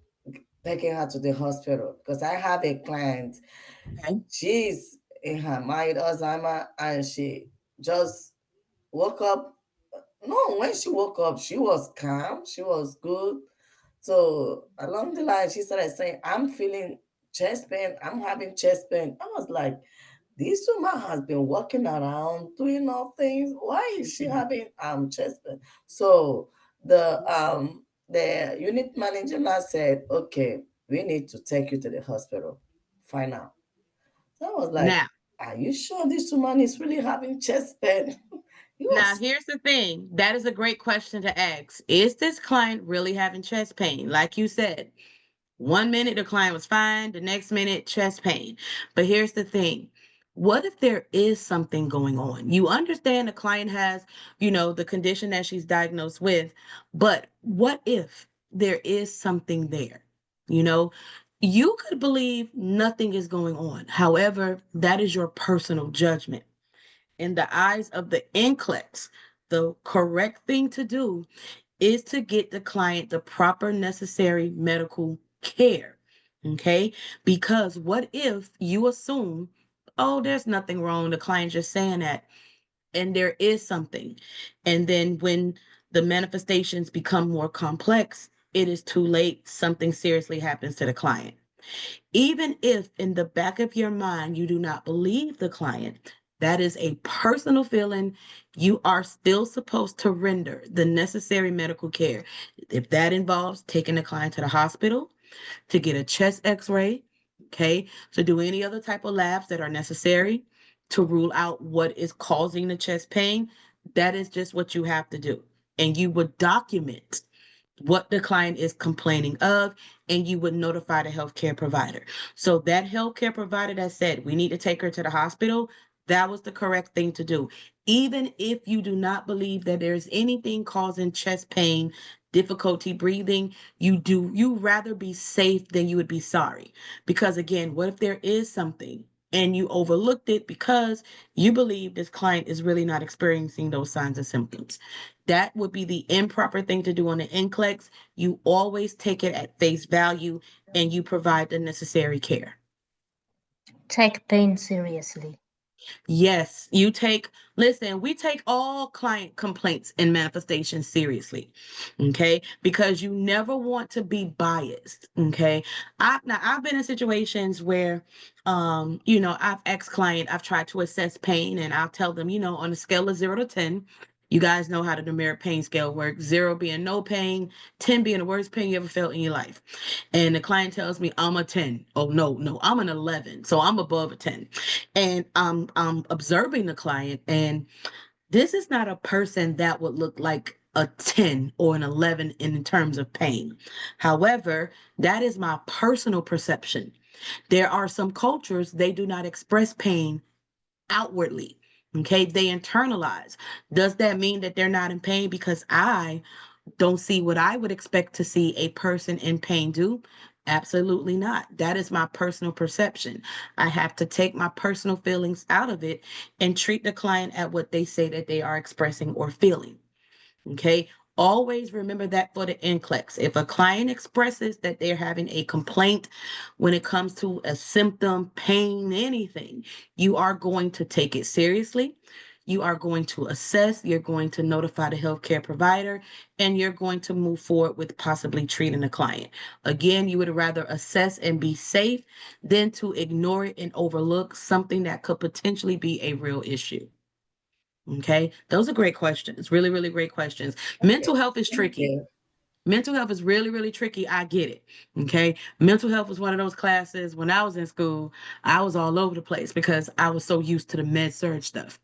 taking her to the hospital because I have a client. Okay. She's in her mild Alzheimer and she just woke up. No, when she woke up, she was calm, she was good. So along the line, she started saying, I'm feeling chest pain, I'm having chest pain. I was like, this woman has been walking around doing all things. Why is she having chest pain? So the unit manager now said, okay, we need to take you to the hospital. Find out. So I was like, Now, are you sure this woman is really having chest pain? It now was here's the thing. That is a great question to ask. Is this client really having chest pain? Like you said, 1 minute the client was fine, the next minute chest pain. But here's the thing. What if there is something going on? You understand the client has, the condition that she's diagnosed with, but what if there is something there? You know, you could believe nothing is going on. However, that is your personal judgment. In the eyes of the NCLEX, the correct thing to do is to get the client the proper necessary medical care. Okay? Because what if you assume, oh, there's nothing wrong, the client just saying that, and there is something. And then when the manifestations become more complex, it is too late. Something seriously happens to the client. Even if in the back of your mind you do not believe the client, that is a personal feeling. You are still supposed to render the necessary medical care. If that involves taking the client to the hospital, to get a chest x-ray, okay, to do any other type of labs that are necessary to rule out what is causing the chest pain, that is just what you have to do. And you would document what the client is complaining of, and you would notify the healthcare provider. So that healthcare provider that said we need to take her to the hospital, that was the correct thing to do. Even if you do not believe that there's anything causing chest pain, difficulty breathing, you rather be safe than you would be sorry. Because again, what if there is something and you overlooked it because you believe this client is really not experiencing those signs and symptoms? That would be the improper thing to do on the NCLEX. You always take it at face value and you provide the necessary care. Take pain seriously. Yes, listen, we take all client complaints and manifestations seriously. Okay. Because you never want to be biased. Okay. I've been in situations where, I've ex-client, I've tried to assess pain and I'll tell them, on a scale of 0 to 10, you guys know how the numeric pain scale works. 0 being no pain, 10 being the worst pain you ever felt in your life. And the client tells me I'm a 10. Oh, no, I'm an 11. So I'm above a 10. And I'm observing the client, and this is not a person that would look like a 10 or an 11 in terms of pain. However, that is my personal perception. There are some cultures, they do not express pain outwardly. Okay, they internalize. Does that mean that they're not in pain because I don't see what I would expect to see a person in pain do? Absolutely not. That is my personal perception. I have to take my personal feelings out of it and treat the client at what they say that they are expressing or feeling. Okay. Always remember that for the NCLEX. If a client expresses that they're having a complaint when it comes to a symptom, pain, anything, you are going to take it seriously. You are going to assess, you're going to notify the healthcare provider, and you're going to move forward with possibly treating the client. Again, you would rather assess and be safe than to ignore it and overlook something that could potentially be a real issue. Okay, those are great questions. Really, really great questions. Mental health is thank tricky. you. Mental health is really, really tricky. I get it. Okay. Mental health was one of those classes when I was in school, I was all over the place because I was so used to the med surg stuff.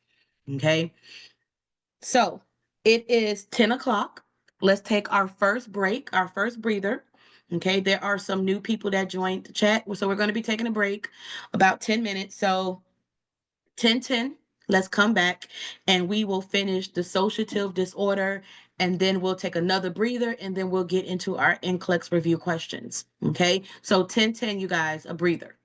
Okay. So it is 10 o'clock. Let's take our first break, our first breather. Okay. There are some new people that joined the chat. So we're going to be taking a break about 10 minutes. So 10:10, let's come back and we will finish dissociative disorder, and then we'll take another breather, and then we'll get into our NCLEX review questions. Okay, so 10:10, you guys, a breather.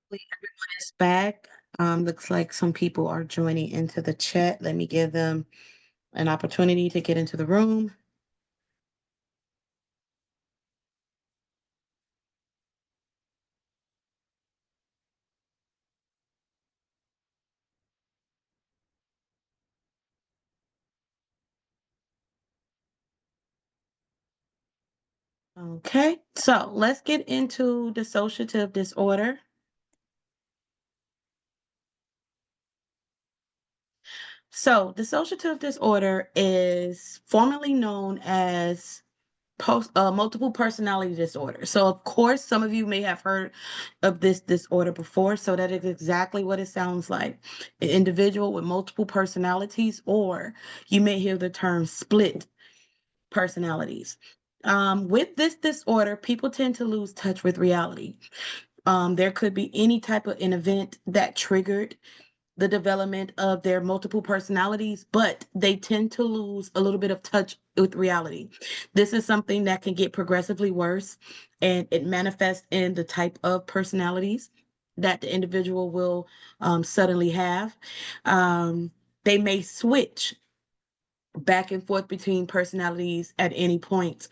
Everyone is back. Looks like some people are joining into the chat. Let me give them an opportunity to get into the room. Okay, so let's get into dissociative disorder. So, dissociative disorder is formerly known as multiple personality disorder. So, of course, some of you may have heard of this disorder before. So, that is exactly what it sounds like: an individual with multiple personalities, or you may hear the term split personalities. With this disorder, people tend to lose touch with reality. There could be any type of an event that triggered the development of their multiple personalities, but they tend to lose a little bit of touch with reality. This is something that can get progressively worse, and it manifests in the type of personalities that the individual will suddenly have. They may switch back and forth between personalities at any point.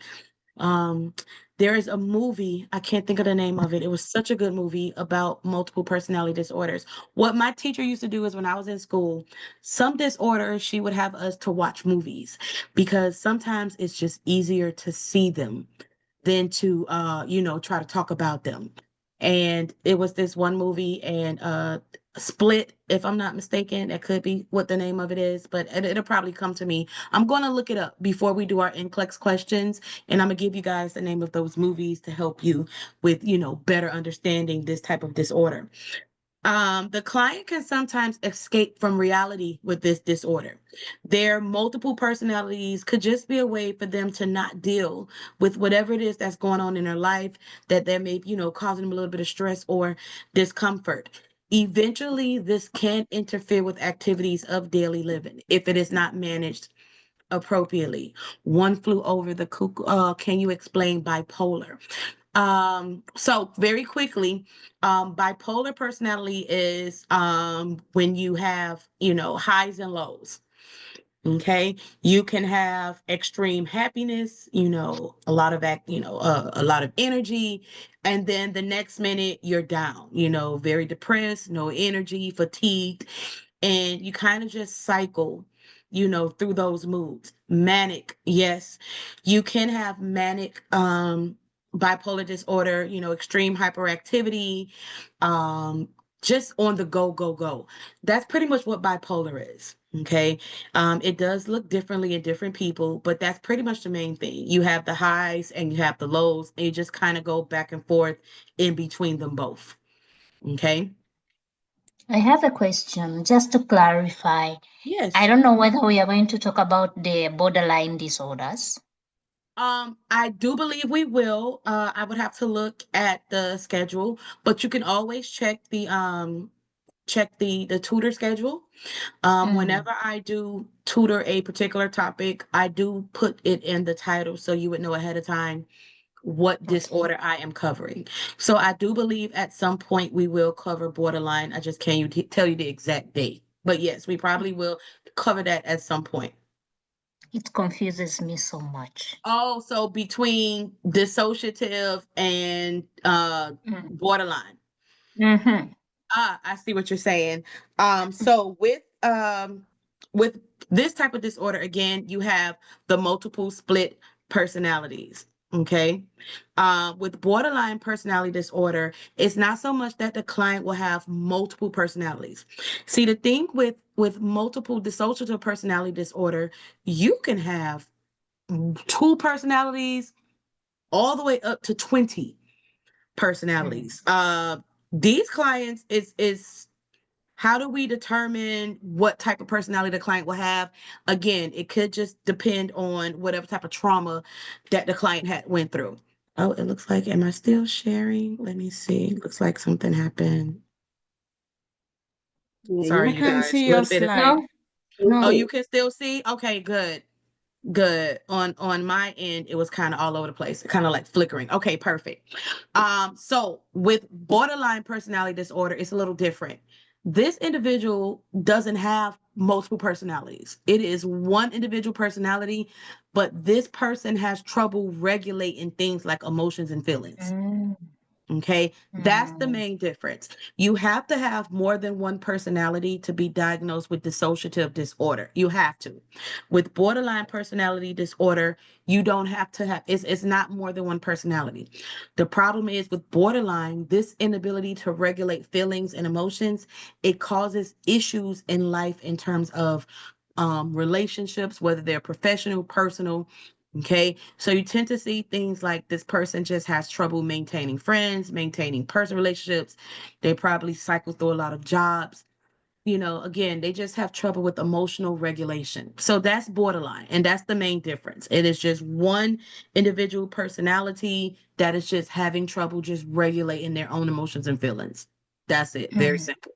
Um, there is a movie, I can't think of the name of it. It was such a good movie about multiple personality disorders. What my teacher used to do is when I was in school, some disorders, she would have us to watch movies because sometimes it's just easier to see them than to try to talk about them. And it was this one movie, and Split, if I'm not mistaken, that could be what the name of it is, but it'll probably come to me. I'm going to look it up before we do our NCLEX questions, and I'm going to give you guys the name of those movies to help you with, better understanding this type of disorder. The client can sometimes escape from reality with this disorder. Their multiple personalities could just be a way for them to not deal with whatever it is that's going on in their life that may, causing them a little bit of stress or discomfort. Eventually, this can interfere with activities of daily living if it is not managed appropriately. One flew over the cuckoo. Can you explain bipolar? So very quickly, bipolar personality is when you have, highs and lows. Okay, you can have extreme happiness, a lot of a lot of energy, and then the next minute you're down, very depressed, no energy, fatigued, and you kind of just cycle, through those moods. Manic, yes, you can have manic bipolar disorder, extreme hyperactivity, just on the go, go, go. That's pretty much what bipolar is. Okay. It does look differently in different people, but that's pretty much the main thing. You have the highs and you have the lows, and you just kind of go back and forth in between them both. Okay. I have a question just to clarify. Yes. I don't know whether we are going to talk about the borderline disorders. I do believe we will. I would have to look at the schedule, but you can always check the tutor schedule. Whenever I do tutor a particular topic, I do put it in the title so you would know ahead of time what disorder I am covering. So I do believe at some point we will cover borderline. I just can't tell you the exact date. But yes, we probably will cover that at some point. It confuses me so much. Oh, so between dissociative and borderline. Mm-hmm. I see what you're saying. So with this type of disorder, again, you have the multiple split personalities. Okay. With borderline personality disorder, it's not so much that the client will have multiple personalities. See, the thing with multiple dissociative personality disorder, you can have 2 personalities all the way up to 20 personalities. These clients is how do we determine what type of personality the client will have? Again, it could just depend on whatever type of trauma that the client had went through. Oh, it looks like, am I still sharing? Let me see. Looks like something happened. Sorry, I you can guys. see A your little bit of slide. No, Oh, you can still see? Okay, good. Good. On my end, it was kind of all over the place, kind of like flickering. Okay, perfect. So with borderline personality disorder, it's a little different. This individual doesn't have multiple personalities. It is one individual personality, but this person has trouble regulating things like emotions and feelings. Mm. Okay, that's the Mm. main difference. You have to have more than one personality to be diagnosed with dissociative disorder. You have to. With borderline personality disorder, you don't have to have, it's not more than one personality. The problem is with borderline, this inability to regulate feelings and emotions, it causes issues in life in terms of relationships, whether they're professional, personal. Okay, so you tend to see things like this person just has trouble maintaining friends, maintaining personal relationships. They probably cycle through a lot of jobs. You know, again, they just have trouble with emotional regulation. So that's borderline, and that's the main difference. It is just one individual personality that is just having trouble just regulating their own emotions and feelings. That's it. Very Mm. simple.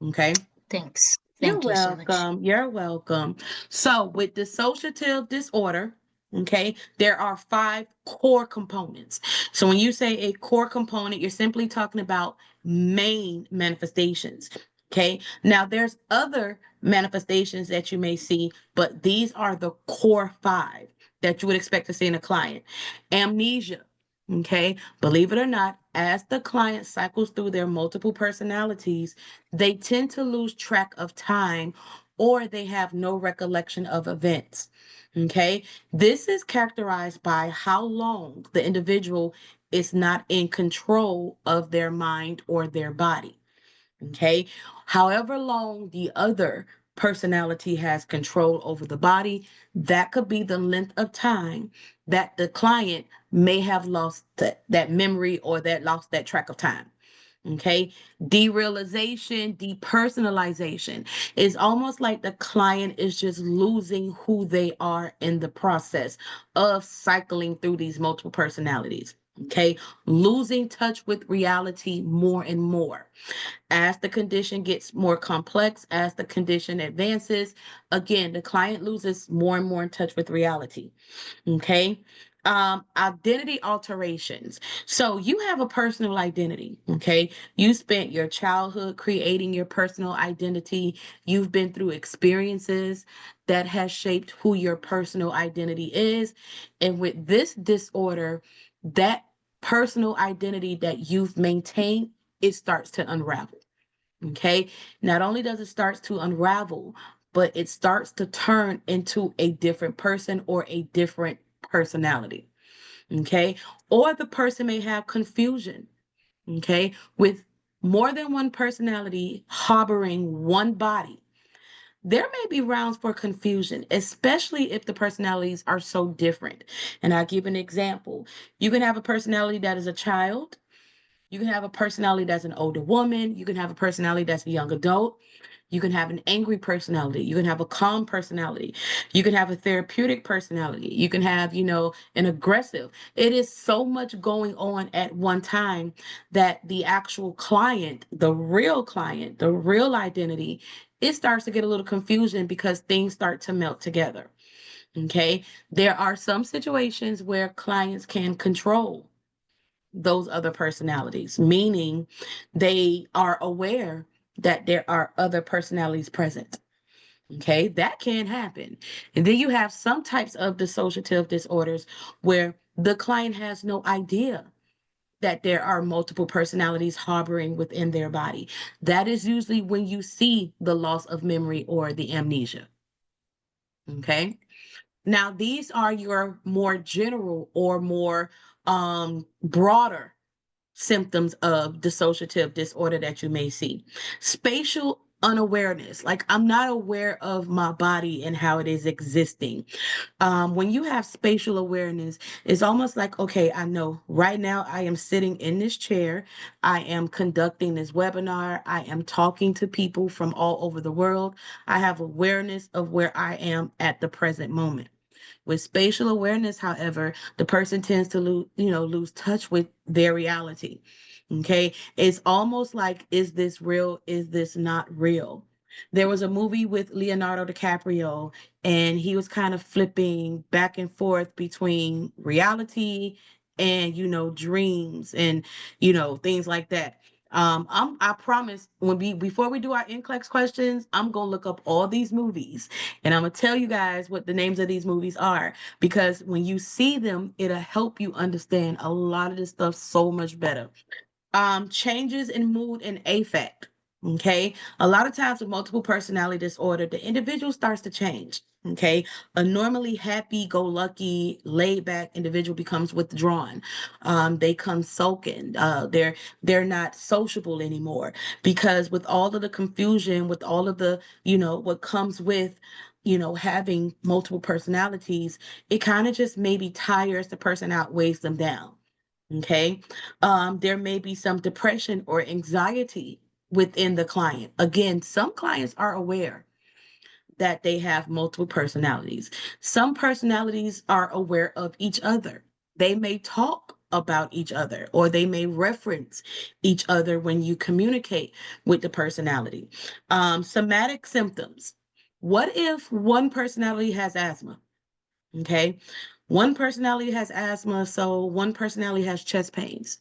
Okay. Thanks. You're Thank you so much. welcome. You're welcome. So, with dissociative disorder, okay, there are 5 core components. So, when you say a core component, you're simply talking about main manifestations. Okay, now there's other manifestations that you may see, but these are the core 5 that you would expect to see in a client. Amnesia. Okay, believe it or not, as the client cycles through their multiple personalities, they tend to lose track of time or they have no recollection of events. Okay. This is characterized by how long the individual is not in control of their mind or their body. Okay. However long the other personality has control over the body, that could be the length of time that the client may have lost that memory or that lost that track of time. Okay. Derealization, depersonalization is almost like the client is just losing who they are in the process of cycling through these multiple personalities. Okay. Losing touch with reality more and more. As the condition gets more complex, as the condition advances, again, the client loses more and more in touch with reality. Okay. Identity alterations. So you have a personal identity. Okay. You spent your childhood creating your personal identity. You've been through experiences that has shaped who your personal identity is. And with this disorder, that personal identity that you've maintained, it starts to unravel. Okay. Not only does it start to unravel, but it starts to turn into a different person or a different personality. Okay. Or the person may have confusion. Okay. With more than one personality harboring one body. There may be grounds for confusion, especially if the personalities are so different. And I'll give an example. You can have a personality that is a child. You can have a personality that's an older woman. You can have a personality that's a young adult. You can have an angry personality. You can have a calm personality. You can have a therapeutic personality. You can have, an aggressive. It is so much going on at one time that the actual client, the real identity, it starts to get a little confusion because things start to melt together. Okay. There are some situations where clients can control those other personalities, meaning they are aware that there are other personalities present. Okay, that can happen. And then you have some types of dissociative disorders where the client has no idea that there are multiple personalities harboring within their body. That is usually when you see the loss of memory or the amnesia. Okay. Now, these are your more general or more broader symptoms of dissociative disorder that you may see. Spatial unawareness, like I'm not aware of my body and how it is existing. When you have spatial awareness, it's almost like, okay, I know right now I am sitting in this chair, I am conducting this webinar, I am talking to people from all over the world. I have awareness of where I am at the present moment. With spatial awareness, however, the person tends to lose touch with their reality. Okay. It's almost like, is this real? Is this not real? There was a movie with Leonardo DiCaprio, and he was kind of flipping back and forth between reality and, dreams and, things like that. I promise before we do our NCLEX questions, I'm gonna look up all these movies and I'm gonna tell you guys what the names of these movies are, because when you see them, it'll help you understand a lot of this stuff so much better. Changes in mood and affect. Okay. A lot of times with multiple personality disorder, the individual starts to change. Okay. A normally happy go lucky, laid back individual becomes withdrawn. They come sulking. They're not sociable anymore, because with all of the confusion, with all of the, what comes with, having multiple personalities, it kind of just maybe tires the person out, weighs them down. Okay. There may be some depression or anxiety within the client. Again, some clients are aware that they have multiple personalities. Some personalities are aware of each other. They may talk about each other, or they may reference each other when you communicate with the personality. Somatic symptoms. What if one personality has asthma? Okay. One personality has asthma, so one personality has chest pains.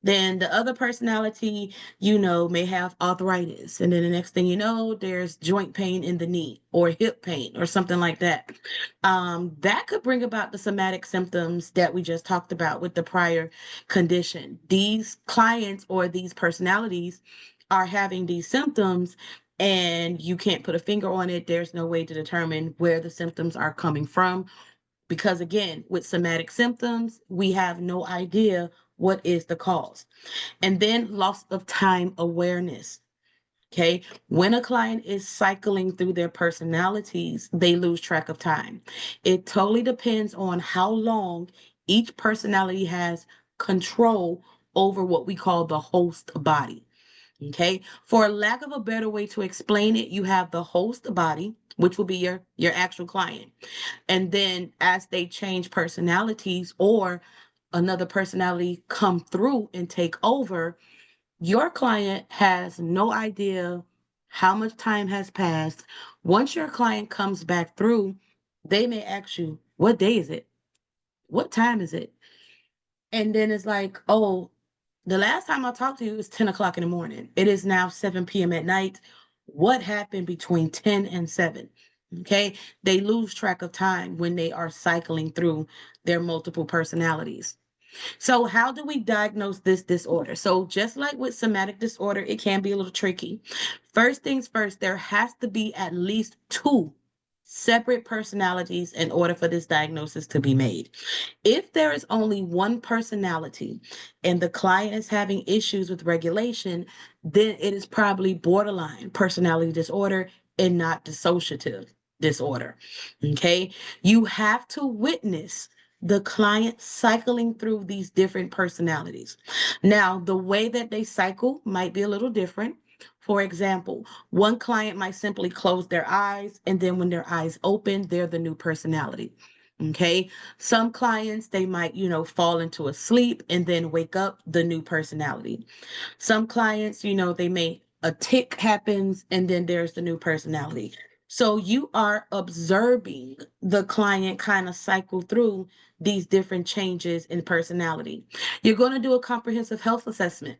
Then the other personality, may have arthritis. And then the next thing you know, there's joint pain in the knee or hip pain or something like that. That could bring about the somatic symptoms that we just talked about with the prior condition. These clients or these personalities are having these symptoms and you can't put a finger on it. There's no way to determine where the symptoms are coming from, because again, with somatic symptoms, we have no idea what is the cause. And then loss of time awareness. Okay. When a client is cycling through their personalities, they lose track of time. It totally depends on how long each personality has control over what we call the host body. Okay. For lack of a better way to explain it, you have the host body, which will be your actual client. And then as they change personalities or another personality come through and take over, your client has no idea how much time has passed. Once your client comes back through, they may ask you, what day is it? What time is it? And then it's like, oh, the last time I talked to you was 10 o'clock in the morning. It is now 7 p.m. at night. What happened between 10 and 7? Okay. They lose track of time when they are cycling through their multiple personalities. So how do we diagnose this disorder? So just like with somatic disorder, it can be a little tricky. First things first, there has to be at least 2 separate personalities in order for this diagnosis to be made. If there is only one personality and the client is having issues with regulation, then it is probably borderline personality disorder and not dissociative disorder. Okay. You have to witness the client cycling through these different personalities. Now, the way that they cycle might be a little different. For example, one client might simply close their eyes, and then when their eyes open, they're the new personality. Okay. Some clients, they might, fall into a sleep and then wake up the new personality. Some clients, a tick happens and then there's the new personality. So you are observing the client kind of cycle through these different changes in personality. You're going to do a comprehensive health assessment.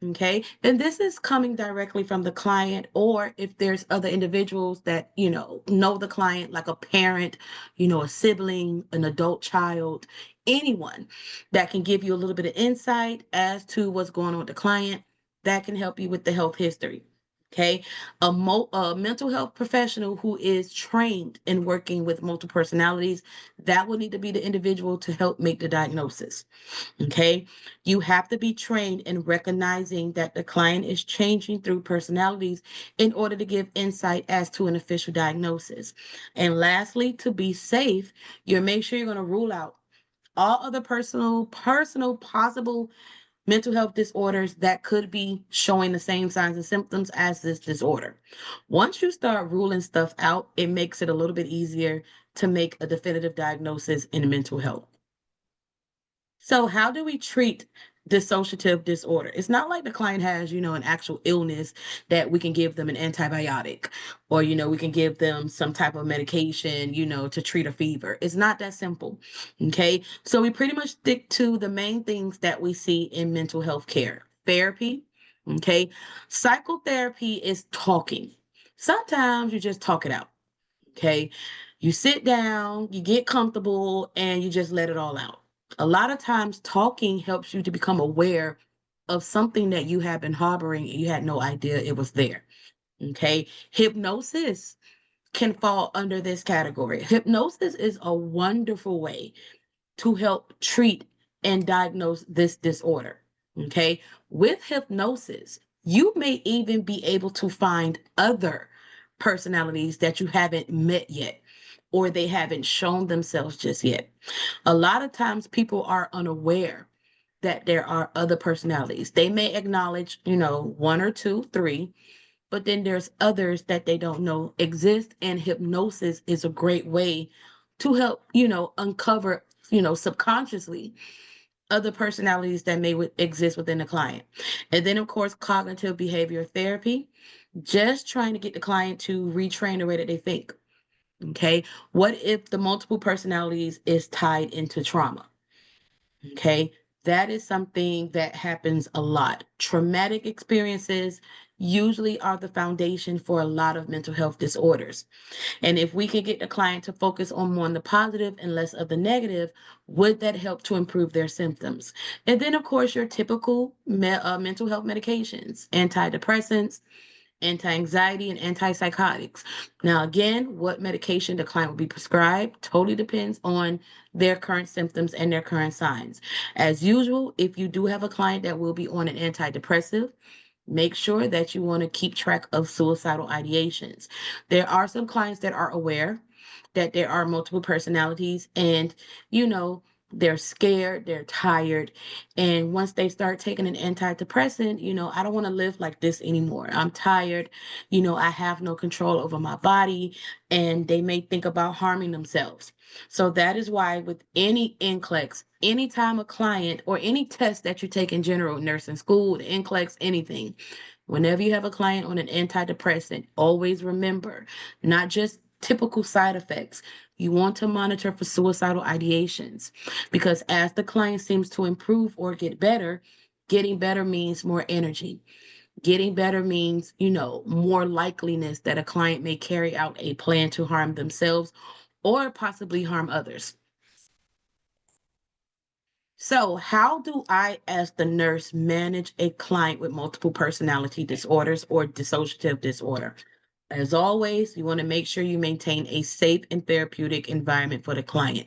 Okay. And this is coming directly from the client, or if there's other individuals that, know the client, like a parent, a sibling, an adult child, anyone that can give you a little bit of insight as to what's going on with the client, that can help you with the health history. Okay. A mental health professional who is trained in working with multiple personalities, that will need to be the individual to help make the diagnosis. Okay. You have to be trained in recognizing that the client is changing through personalities in order to give insight as to an official diagnosis. And lastly, to be safe, you make sure you're going to rule out all other personal possible mental health disorders that could be showing the same signs and symptoms as this disorder. Once you start ruling stuff out, it makes it a little bit easier to make a definitive diagnosis in mental health. So how do we treat dissociative disorder. It's not like the client has, an actual illness that we can give them an antibiotic or, we can give them some type of medication, to treat a fever. It's not that simple. Okay. So we pretty much stick to the main things that we see in mental health care. Therapy. Okay. Psychotherapy is talking. Sometimes you just talk it out. Okay. You sit down, you get comfortable, and you just let it all out. A lot of times talking helps you to become aware of something that you have been harboring and you had no idea it was there. Okay. Hypnosis can fall under this category. Hypnosis is a wonderful way to help treat and diagnose this disorder. Okay. With hypnosis, you may even be able to find other personalities that you haven't met yet, or they haven't shown themselves just yet. A lot of times people are unaware that there are other personalities. They may acknowledge, one or two, three, but then there's others that they don't know exist. And hypnosis is a great way to help, uncover, subconsciously other personalities that may exist within the client. And then, of course, cognitive behavior therapy, just trying to get the client to retrain the way that they think. Okay. What if the multiple personalities is tied into trauma? Okay. That is something that happens a lot. Traumatic experiences usually are the foundation for a lot of mental health disorders. And if we can get the client to focus on more on the positive and less of the negative, would that help to improve their symptoms? And then, of course, your typical mental health medications, antidepressants, anti-anxiety, and antipsychotics. Now, again, what medication the client will be prescribed totally depends on their current symptoms and their current signs. As usual, if you do have a client that will be on an antidepressive, make sure that you want to keep track of suicidal ideations. There are some clients that are aware that there are multiple personalities and, they're scared, they're tired. And once they start taking an antidepressant, I don't want to live like this anymore. I'm tired. I have no control over my body, and they may think about harming themselves. So that is why with any NCLEX, anytime a client or any test that you take in general, nursing school, the NCLEX, anything, whenever you have a client on an antidepressant, always remember, not just typical side effects. You want to monitor for suicidal ideations, because as the client seems to improve or get better, getting better means more energy. Getting better means, more likeliness that a client may carry out a plan to harm themselves or possibly harm others. So how do I, as the nurse, manage a client with multiple personality disorders or dissociative disorder? As always, you want to make sure you maintain a safe and therapeutic environment for the client.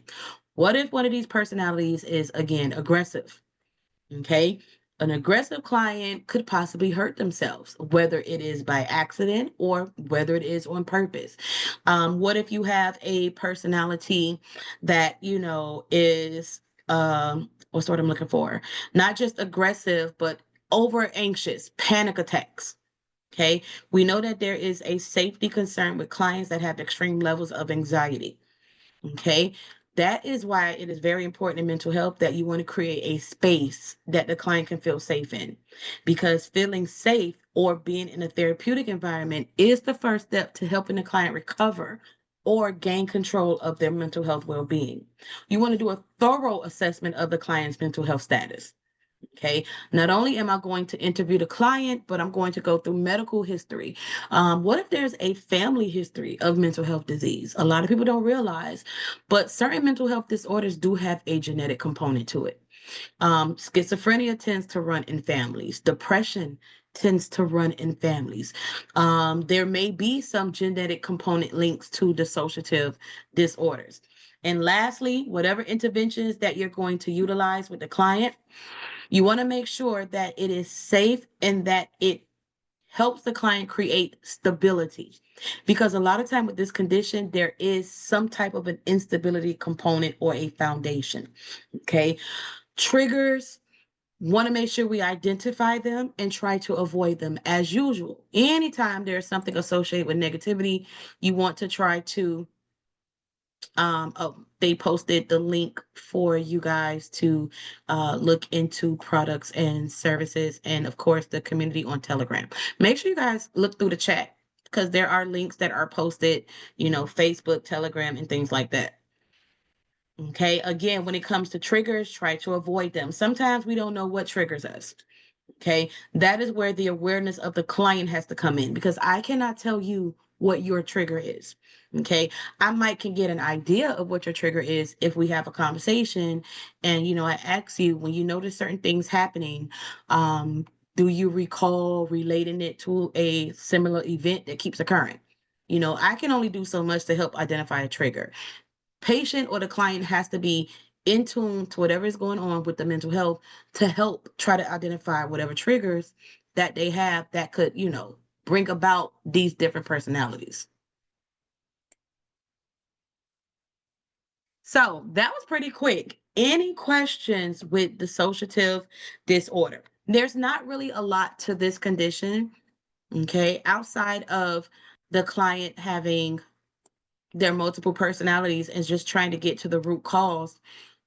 What if one of these personalities is, again, aggressive? Okay. An aggressive client could possibly hurt themselves, whether it is by accident or whether it is on purpose. What if you have a personality that, is, what's the word I'm looking for? Not just aggressive, but over anxious, panic attacks. Okay. We know that there is a safety concern with clients that have extreme levels of anxiety. Okay. That is why it is very important in mental health that you want to create a space that the client can feel safe in, because feeling safe or being in a therapeutic environment is the first step to helping the client recover or gain control of their mental health well-being. You want to do a thorough assessment of the client's mental health status. Okay. Not only am I going to interview the client, but I'm going to go through medical history. What if there's a family history of mental health disease? A lot of people don't realize, but certain mental health disorders do have a genetic component to it. Schizophrenia tends to run in families. Depression tends to run in families. There may be some genetic component links to dissociative disorders. And lastly, whatever interventions that you're going to utilize with the client, you want to make sure that it is safe and that it helps the client create stability. Because a lot of time with this condition, there is some type of an instability component or a foundation. Okay. Triggers, want to make sure we identify them and try to avoid them as usual. Anytime there's something associated with negativity, you want to try to They posted the link for you guys to look into products and services, and of course the community on Telegram. Make sure you guys look through the chat because there are links that are posted, Facebook, Telegram, and things like that. Okay, again, when it comes to triggers, try to avoid them. Sometimes we don't know what triggers us. Okay, that is where the awareness of the client has to come in, because I cannot tell you what your trigger is. Okay, I might can get an idea of what your trigger is if we have a conversation and I ask you, when you notice certain things happening, do you recall relating it to a similar event that keeps occurring? I can only do so much to help identify a trigger. Patient or the client has to be in tune to whatever is going on with the mental health to help try to identify whatever triggers that they have that could, bring about these different personalities. So that was pretty quick. Any questions with dissociative disorder? There's not really a lot to this condition, okay, outside of the client having their multiple personalities and just trying to get to the root cause.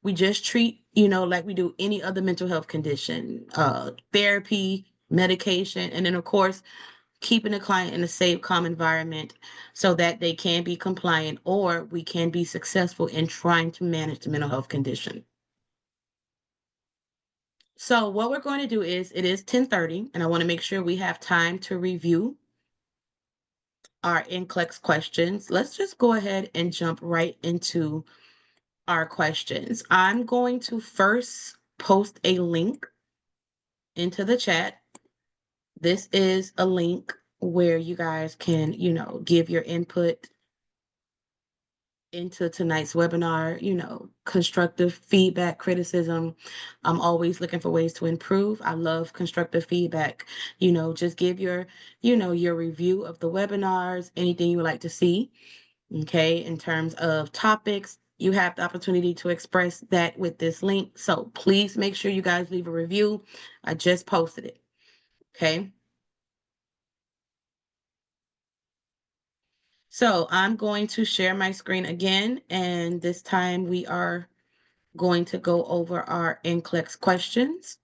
We just treat, like we do any other mental health condition, therapy, medication, and then of course, keeping the client in a safe, calm environment so that they can be compliant or we can be successful in trying to manage the mental health condition. So what we're going to do is, it is 10:30 and I want to make sure we have time to review our NCLEX questions. Let's just go ahead and jump right into our questions. I'm going to first post a link into the chat. This is a link where you guys can, give your input into tonight's webinar, constructive feedback, criticism. I'm always looking for ways to improve. I love constructive feedback. Just give your review of the webinars, anything you would like to see. Okay, in terms of topics, you have the opportunity to express that with this link. So please make sure you guys leave a review. I just posted it. Okay. So I'm going to share my screen again, and this time we are going to go over our NCLEX questions.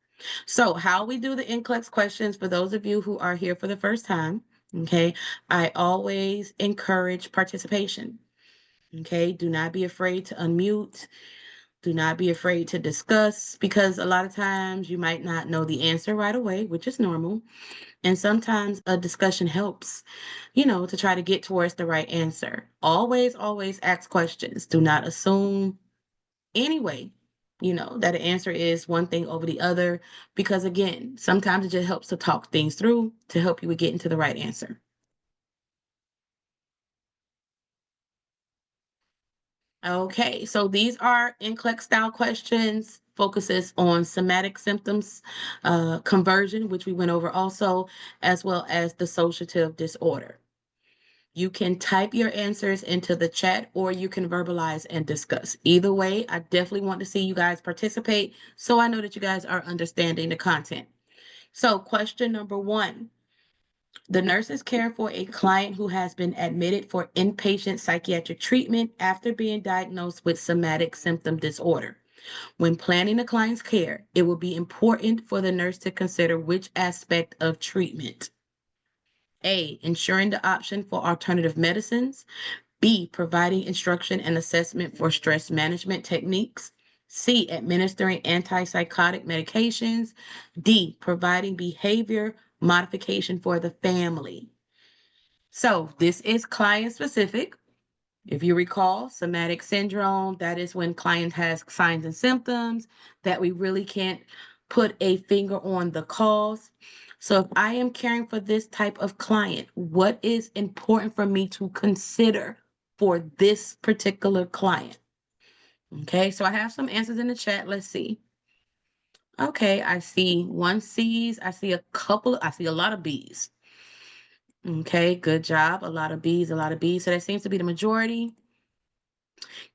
So how we do the NCLEX questions, for those of you who are here for the first time, okay, I always encourage participation. Okay, do not be afraid to unmute. Do not be afraid to discuss, because a lot of times you might not know the answer right away, which is normal. And sometimes a discussion helps, to try to get towards the right answer. Always, always ask questions. Do not assume anyway, that an answer is one thing over the other, because again, sometimes it just helps to talk things through to help you with getting to the right answer. Okay, so these are NCLEX style questions, focuses on somatic symptoms, conversion, which we went over also, as well as dissociative disorder. You can type your answers into the chat or you can verbalize and discuss. Either way, I definitely want to see you guys participate so I know that you guys are understanding the content. So question number 1. The nurses care for a client who has been admitted for inpatient psychiatric treatment after being diagnosed with somatic symptom disorder. When planning the client's care, it will be important for the nurse to consider which aspect of treatment. A, ensuring the option for alternative medicines. B, providing instruction and assessment for stress management techniques. C, administering antipsychotic medications. D, providing behavior modification for the family. So this is client specific. If you recall, somatic syndrome, that is when client has signs and symptoms that we really can't put a finger on the cause. So if I am caring for this type of client, what is important for me to consider for this particular client? Okay, so I have some answers in the chat. Let's see. Okay, I see 1 C's. I see a lot of B's. Okay, good job. A lot of B's, a lot of B's. So that seems to be the majority.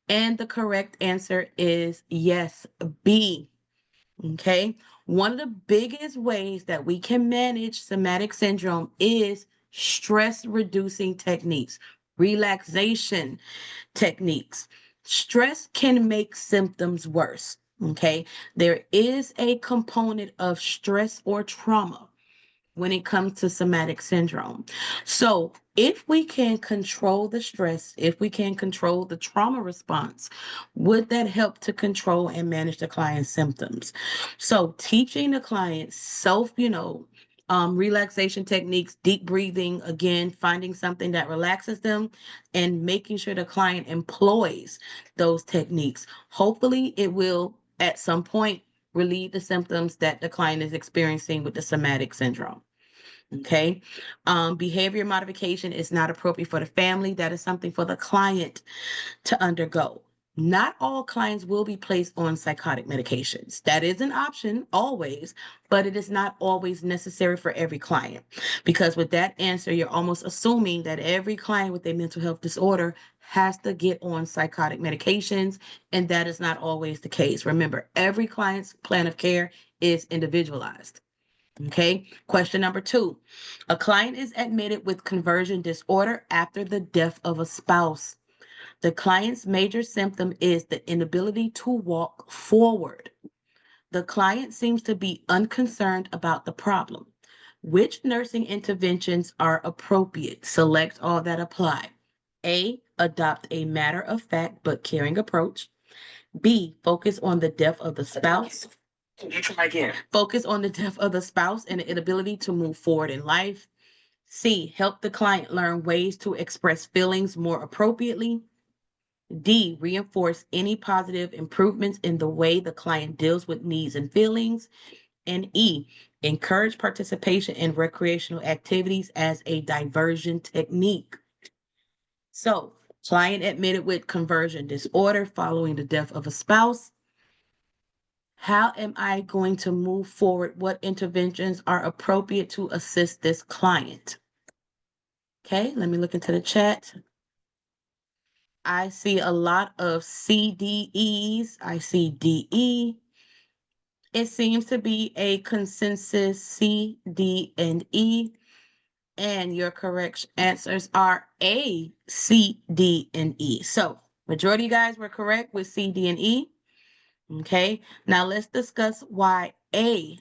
And the correct answer is yes, B. Okay, one of the biggest ways that we can manage somatic syndrome is stress reducing techniques, relaxation techniques. Stress can make symptoms worse. Okay. There is a component of stress or trauma when it comes to somatic syndrome. So, if we can control the stress, if we can control the trauma response, would that help to control and manage the client's symptoms? So, teaching the client relaxation techniques, deep breathing, again, finding something that relaxes them and making sure the client employs those techniques. Hopefully, it will at some point relieve the symptoms that the client is experiencing with the somatic syndrome. Okay. Behavior modification is not appropriate for the family. That is something for the client to undergo. Not all clients will be placed on psychotic medications. That is an option always, but it is not always necessary for every client. Because with that answer, you're almost assuming that every client with a mental health disorder has to get on psychotic medications, and that is not always the case. Remember, every client's plan of care is individualized. Okay. Question number 2. A client is admitted with conversion disorder after the death of a spouse. The client's major symptom is the inability to walk forward. The client seems to be unconcerned about the problem. Which nursing interventions are appropriate? Select all that apply. A, adopt a matter-of-fact but caring approach. B, focus on the death of the spouse. You try again. Focus on the death of the spouse and the inability to move forward in life. C, help the client learn ways to express feelings more appropriately. D, reinforce any positive improvements in the way the client deals with needs and feelings. And E, encourage participation in recreational activities as a diversion technique. So, client admitted with conversion disorder following the death of a spouse. How am I going to move forward? What interventions are appropriate to assist this client? Okay, let me look into the chat. I see a lot of CDEs. I see DE. It seems to be a consensus C, D, and E. And your correct answers are A, C, D, and E. So, majority of you guys were correct with C, D, and E. Okay, now let's discuss why A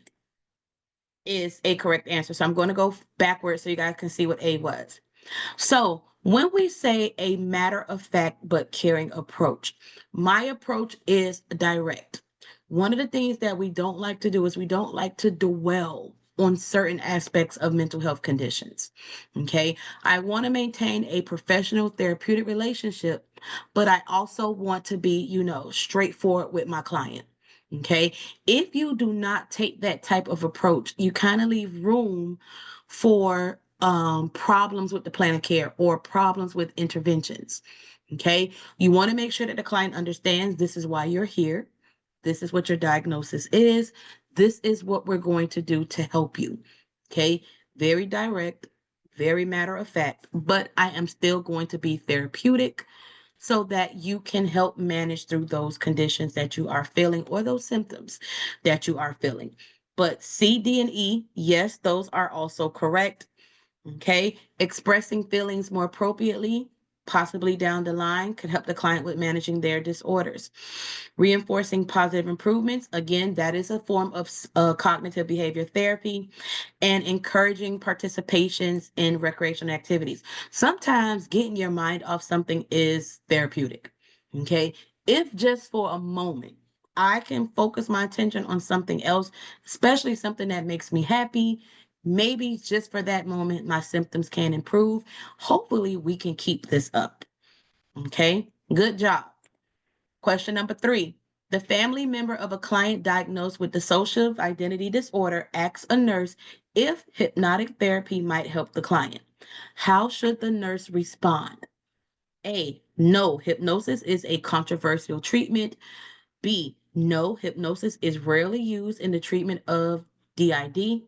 is a correct answer. So I'm going to go backwards so you guys can see what A was. So when we say a matter-of-fact but caring approach, my approach is direct. One of the things that we don't like to do is we don't like to dwell on certain aspects of mental health conditions. Okay, I want to maintain a professional therapeutic relationship, but I also want to be, straightforward with my client. Okay, if you do not take that type of approach, you kind of leave room for problems with the plan of care or problems with interventions. Okay, you want to make sure that the client understands this is why you're here. This is what your diagnosis is. This is what we're going to do to help you. Okay, very direct, very matter of fact, but I am still going to be therapeutic so that you can help manage through those conditions that you are feeling or those symptoms that you are feeling. But C, D, and E, yes, those are also correct. Okay, expressing feelings more appropriately, possibly down the line, could help the client with managing their disorders. Reinforcing positive improvements, again, that is a form of cognitive behavior therapy. And encouraging participations in recreational activities. Sometimes getting your mind off something is therapeutic. Okay, if just for a moment I can focus my attention on something else, especially something that makes me happy, maybe just for that moment, my symptoms can improve. Hopefully, we can keep this up. Okay, good job. Question number 3. The family member of a client diagnosed with dissociative identity disorder asks a nurse if hypnotic therapy might help the client. How should the nurse respond? A, no, hypnosis is a controversial treatment. B, no, hypnosis is rarely used in the treatment of DID.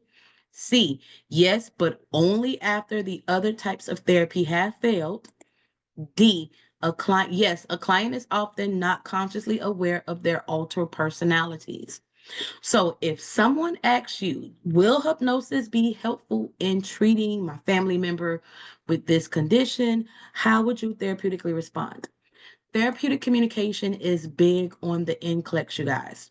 C, yes, but only after the other types of therapy have failed. D, a client is often not consciously aware of their altered personalities. So if someone asks you, will hypnosis be helpful in treating my family member with this condition? How would you therapeutically respond? Therapeutic communication is big on the NCLEX, you guys.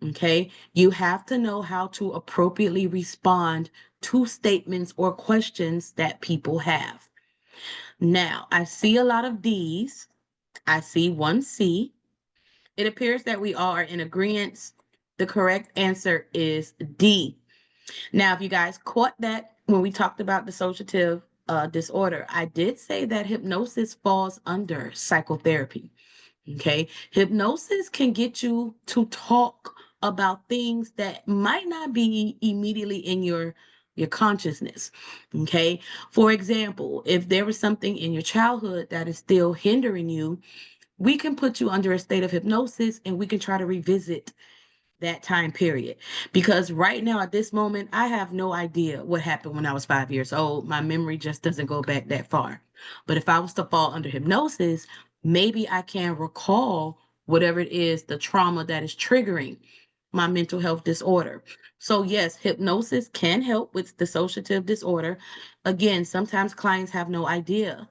Okay, you have to know how to appropriately respond to statements or questions that people have. Now, I see a lot of D's. I see one C. It appears that we all are in agreement. The correct answer is D. Now, if you guys caught that when we talked about dissociative disorder, I did say that hypnosis falls under psychotherapy. Okay, hypnosis can get you to talk about things that might not be immediately in your consciousness. Okay, for example, if there was something in your childhood that is still hindering you, we can put you under a state of hypnosis and we can try to revisit that time period. Because right now, at this moment, I have no idea what happened when I was 5 years old. My memory just doesn't go back that far. But if I was to fall under hypnosis, maybe I can recall whatever it is, the trauma that is triggering my mental health disorder. So yes, hypnosis can help with dissociative disorder. Again, sometimes clients have no idea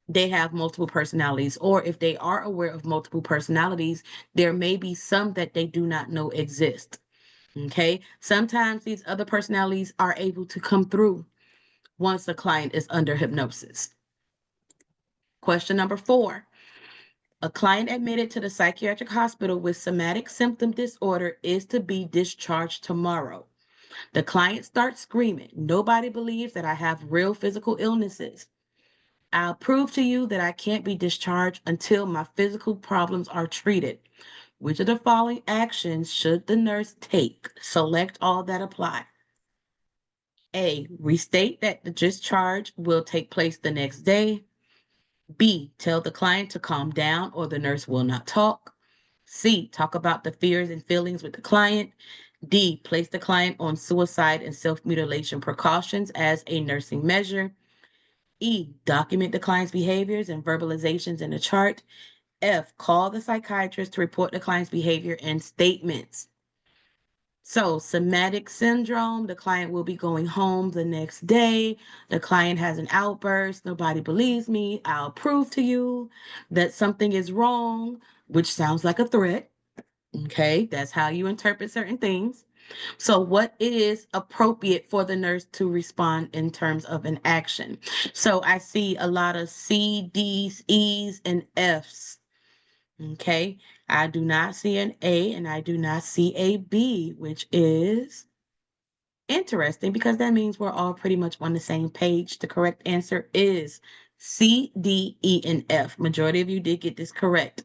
they have multiple personalities, or if they are aware of multiple personalities, there may be some that they do not know exist. Okay, sometimes these other personalities are able to come through once a client is under hypnosis. Question number 4. A client admitted to the psychiatric hospital with somatic symptom disorder is to be discharged tomorrow. The client starts screaming, "Nobody believes that I have real physical illnesses. I'll prove to you that I can't be discharged until my physical problems are treated. Which of the following actions should the nurse take? Select all that apply." A, restate that the discharge will take place the next day. B, tell the client to calm down or the nurse will not talk. C, talk about the fears and feelings with the client. D, place the client on suicide and self-mutilation precautions as a nursing measure. E, document the client's behaviors and verbalizations in a chart. F, call the psychiatrist to report the client's behavior and statements. So, somatic syndrome, the client will be going home the next day. The client has an outburst. "Nobody believes me. I'll prove to you that something is wrong," which sounds like a threat. Okay, that's how you interpret certain things. So what is appropriate for the nurse to respond in terms of an action? So I see a lot of C, D's, E's, and F's. Okay, I do not see an A and I do not see a B, which is interesting because that means we're all pretty much on the same page. The correct answer is C, D, E, and F. Majority of you did get this correct.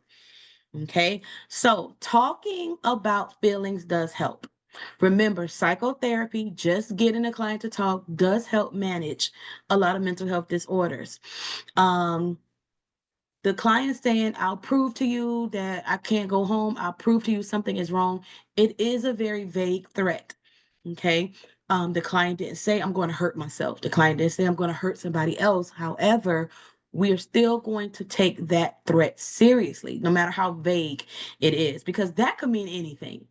Okay, so talking about feelings does help. Remember, psychotherapy, just getting a client to talk, does help manage a lot of mental health disorders. The client is saying, "I'll prove to you that I can't go home. I'll prove to you something is wrong." It is a very vague threat. Okay. The client didn't say, "I'm going to hurt myself." The client didn't say, "I'm going to hurt somebody else." However, we are still going to take that threat seriously, no matter how vague it is, because that could mean anything.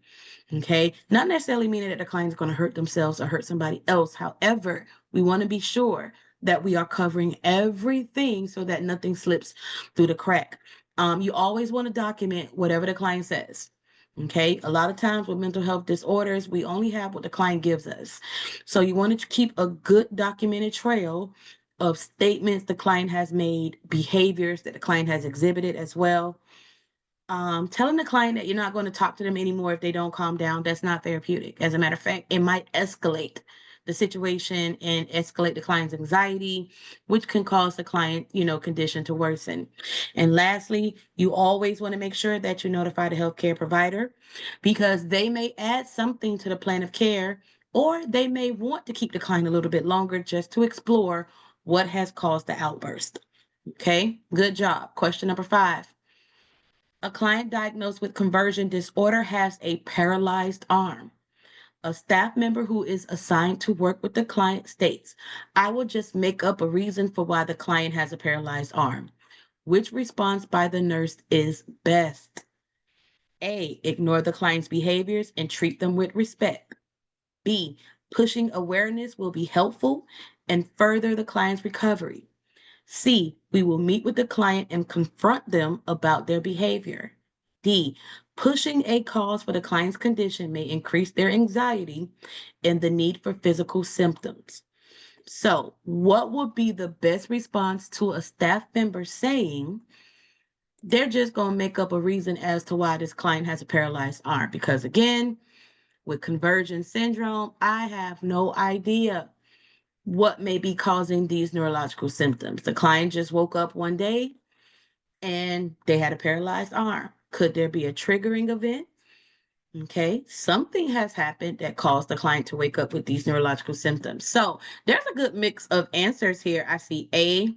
Okay, not necessarily meaning that the client is going to hurt themselves or hurt somebody else. However, we want to be sure that we are covering everything so that nothing slips through the crack. You always want to document whatever the client says. Okay, a lot of times with mental health disorders, we only have what the client gives us. So you want to keep a good documented trail of statements the client has made, behaviors that the client has exhibited as well. Telling the client that you're not going to talk to them anymore if they don't calm down, that's not therapeutic. As a matter of fact, it might escalate the situation and escalate the client's anxiety, which can cause the client, condition to worsen. And lastly, you always want to make sure that you notify the healthcare provider because they may add something to the plan of care, or they may want to keep the client a little bit longer just to explore what has caused the outburst. Okay, good job. Question number 5. A client diagnosed with conversion disorder has a paralyzed arm. A staff member who is assigned to work with the client states, "I will just make up a reason for why the client has a paralyzed arm." Which response by the nurse is best? A, ignore the client's behaviors and treat them with respect. B, pushing awareness will be helpful and further the client's recovery. C, We will meet with the client and confront them about their behavior. D, pushing a cause for the client's condition may increase their anxiety and the need for physical symptoms. So, what would be the best response to a staff member saying they're just going to make up a reason as to why this client has a paralyzed arm? Because again, with conversion syndrome, I have no idea what may be causing these neurological symptoms. The client just woke up one day and they had a paralyzed arm. Could there be a triggering event? Okay, something has happened that caused the client to wake up with these neurological symptoms. So there's a good mix of answers here. I see A,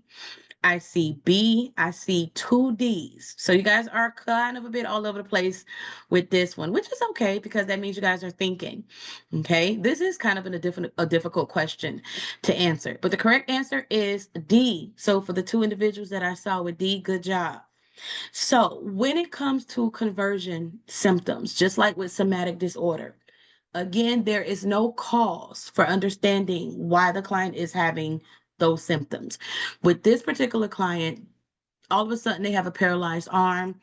I see B, I see 2 Ds. So you guys are kind of a bit all over the place with this one, which is okay because that means you guys are thinking. Okay, this is kind of a difficult question to answer, but the correct answer is D. So for the 2 individuals that I saw with D, good job. So when it comes to conversion symptoms, just like with somatic disorder, again, there is no cause for understanding why the client is having those symptoms. With this particular client, all of a sudden they have a paralyzed arm.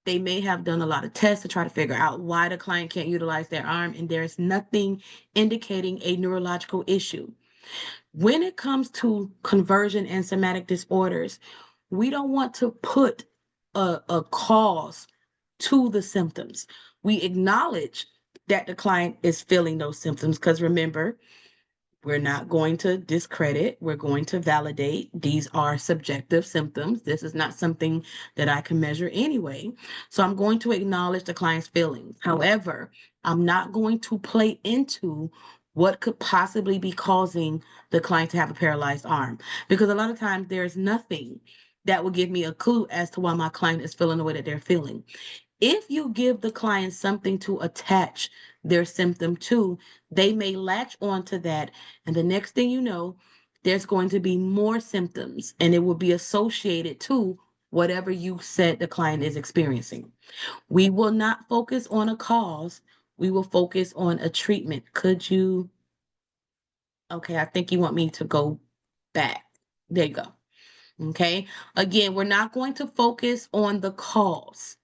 They may have done a lot of tests to try to figure out why the client can't utilize their arm, and there is nothing indicating a neurological issue. When it comes to conversion and somatic disorders, we don't want to put a cause to the symptoms. We acknowledge that the client is feeling those symptoms because remember, we're not going to discredit, we're going to validate. These are subjective symptoms. This is not something that I can measure anyway. So I'm going to acknowledge the client's feelings. However, I'm not going to play into what could possibly be causing the client to have a paralyzed arm, because a lot of times there's nothing that will give me a clue as to why my client is feeling the way that they're feeling. If you give the client something to attach their symptom to, they may latch onto that. And the next thing you know, there's going to be more symptoms and it will be associated to whatever you said the client is experiencing. We will not focus on a cause. We will focus on a treatment. Could you? Okay, I think you want me to go back. There you go. Okay. Again, we're not going to focus on the cause.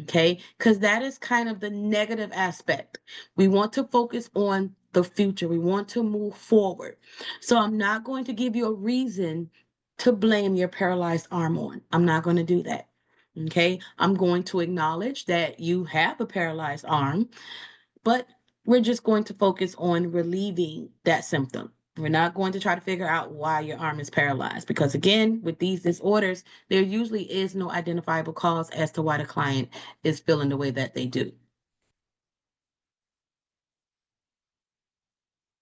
Okay, because that is kind of the negative aspect. We want to focus on the future. We want to move forward. So I'm not going to give you a reason to blame your paralyzed arm on. I'm not going to do that. Okay, I'm going to acknowledge that you have a paralyzed arm, but we're just going to focus on relieving that symptom. We're not going to try to figure out why your arm is paralyzed because, again, with these disorders, there usually is no identifiable cause as to why the client is feeling the way that they do.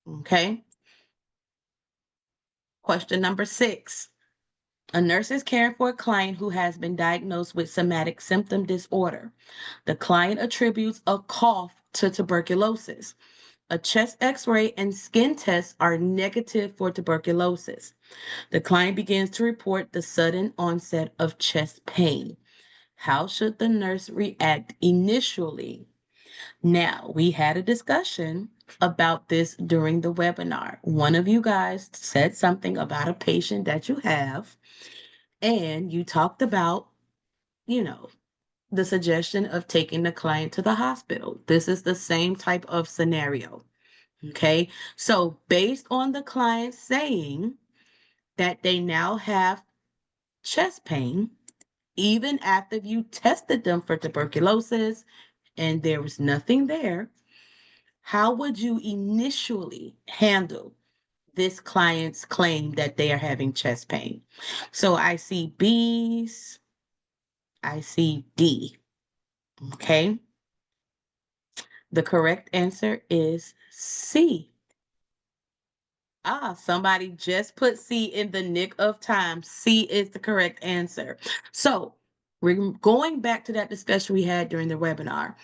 Okay. Question number 6. A nurse is caring for a client who has been diagnosed with somatic symptom disorder. The client attributes a cough to tuberculosis. A chest x-ray and skin tests are negative for tuberculosis. The client begins to report the sudden onset of chest pain. How should the nurse react initially? Now, we had a discussion about this during the webinar. One of you guys said something about a patient that you have, and you talked about, the suggestion of taking the client to the hospital. This is the same type of scenario. Okay, so based on the client saying that they now have chest pain, even after you tested them for tuberculosis and there was nothing there, how would you initially handle this client's claim that they are having chest pain? So I see B's, I see D. Okay, the correct answer is C. Somebody just put C in the nick of time. C is the correct answer. So we're going back to that discussion we had during the webinar.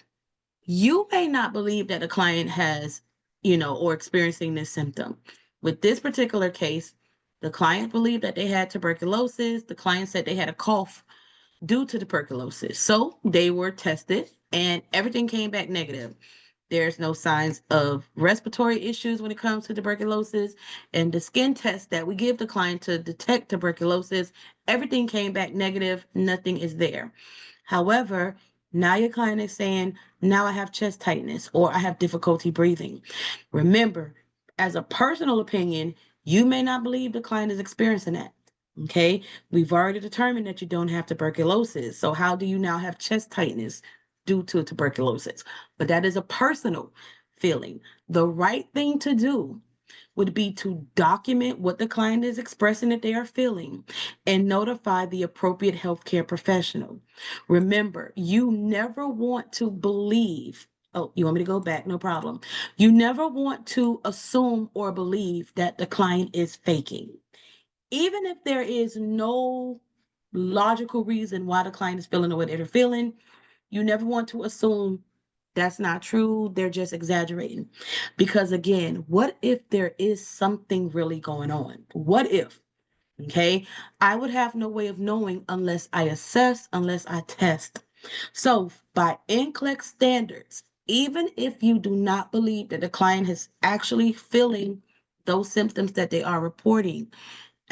You may not believe that the client has, or experiencing this symptom. With this particular case, the client believed that they had tuberculosis. The client said they had a cough due to tuberculosis. So they were tested and everything came back negative. There's no signs of respiratory issues when it comes to tuberculosis. And the skin test that we give the client to detect tuberculosis, everything came back negative, nothing is there. However, now your client is saying, now I have chest tightness or I have difficulty breathing. Remember, as a personal opinion, you may not believe the client is experiencing that. Okay, we've already determined that you don't have tuberculosis. So how do you now have chest tightness due to tuberculosis? But that is a personal feeling. The right thing to do would be to document what the client is expressing that they are feeling and notify the appropriate healthcare professional. Remember, you never want to believe. Oh, you want me to go back? No problem. You never want to assume or believe that the client is faking. Even if there is no logical reason why the client is feeling the way they're feeling, you never want to assume that's not true. They're just exaggerating. Because again, what if there is something really going on? What if? Okay. I would have no way of knowing unless I assess, unless I test. So by NCLEX standards, even if you do not believe that the client is actually feeling those symptoms that they are reporting,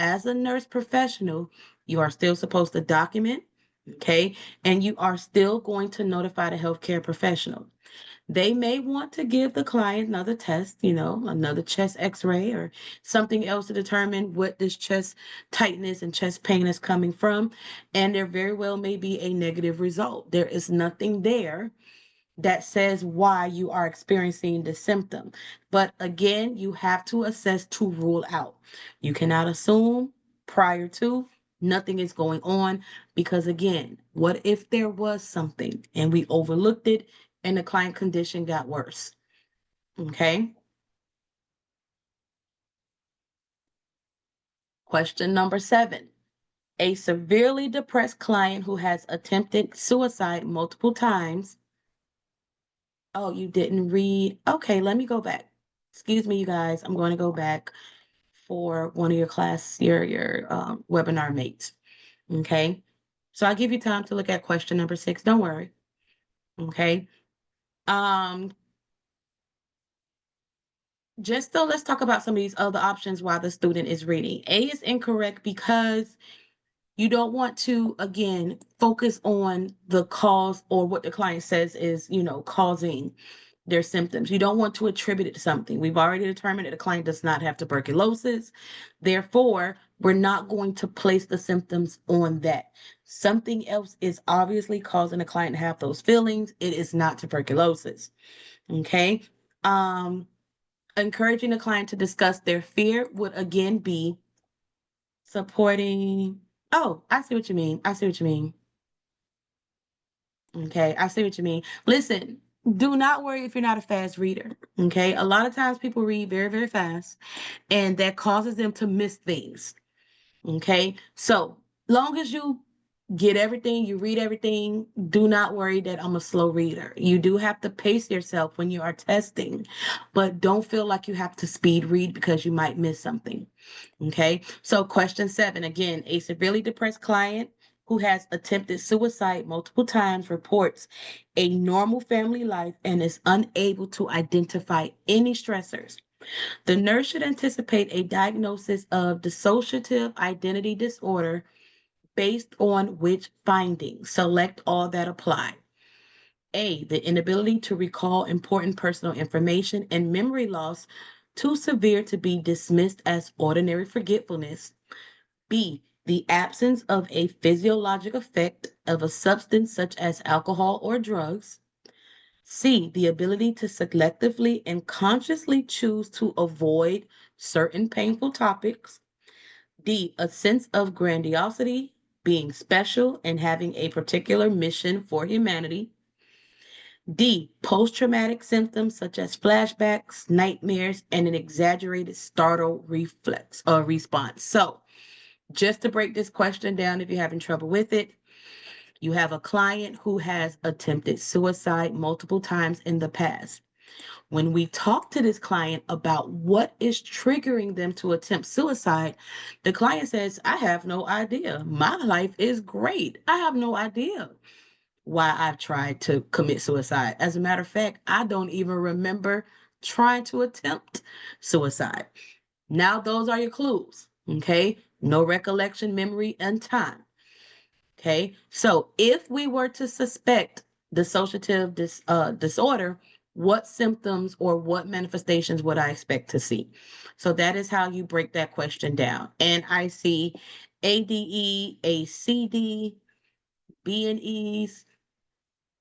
as a nurse professional, you are still supposed to document, okay? And you are still going to notify the healthcare professional. They may want to give the client another test, another chest x-ray or something else to determine what this chest tightness and chest pain is coming from. And there very well may be a negative result. There is nothing there that says why you are experiencing the symptom. But again, you have to assess to rule out. You cannot assume prior to nothing is going on because again, what if there was something and we overlooked it and the client condition got worse? Okay. Question number 7. A severely depressed client who has attempted suicide multiple times. Oh, you didn't read. Okay, let me go back. Excuse me, you guys. I'm going to go back for one of your class, your webinar mates. Okay. So I'll give you time to look at question number 6. Don't worry. Okay. Just so let's talk about some of these other options while the student is reading. A is incorrect because you don't want to, again, focus on the cause or what the client says is, causing their symptoms. You don't want to attribute it to something. We've already determined that the client does not have tuberculosis. Therefore, we're not going to place the symptoms on that. Something else is obviously causing the client to have those feelings. It is not tuberculosis. Okay. Encouraging the client to discuss their fear would again be supporting. Oh, I see what you mean. I see what you mean. Okay, I see what you mean. Listen, do not worry if you're not a fast reader. Okay, a lot of times people read very, very fast, and that causes them to miss things. Okay, so long as you get everything, you read everything, do not worry that I'm a slow reader. You do have to pace yourself when you are testing, but don't feel like you have to speed read because you might miss something. Okay, so question 7, again, a severely depressed client who has attempted suicide multiple times reports a normal family life and is unable to identify any stressors. The nurse should anticipate a diagnosis of dissociative identity disorder based on which findings. Select all that apply. A, the inability to recall important personal information and memory loss too severe to be dismissed as ordinary forgetfulness. B, the absence of a physiologic effect of a substance such as alcohol or drugs. C, the ability to selectively and consciously choose to avoid certain painful topics. D, a sense of grandiosity, being special, and having a particular mission for humanity. D, post-traumatic symptoms such as flashbacks, nightmares, and an exaggerated startle reflex or response. So, just to break this question down, if you're having trouble with it, you have a client who has attempted suicide multiple times in the past. When we talk to this client about what is triggering them to attempt suicide, the client says, I have no idea. My life is great. I have no idea. why I've tried to commit suicide. As a matter of fact, I don't even remember trying to attempt suicide. Now, those are your clues. Okay. No recollection, memory, and time. Okay. So if we were to suspect dissociative disorder, what symptoms or what manifestations would I expect to see? So that is how you break that question down. And I see ADE, ACD, B&Es.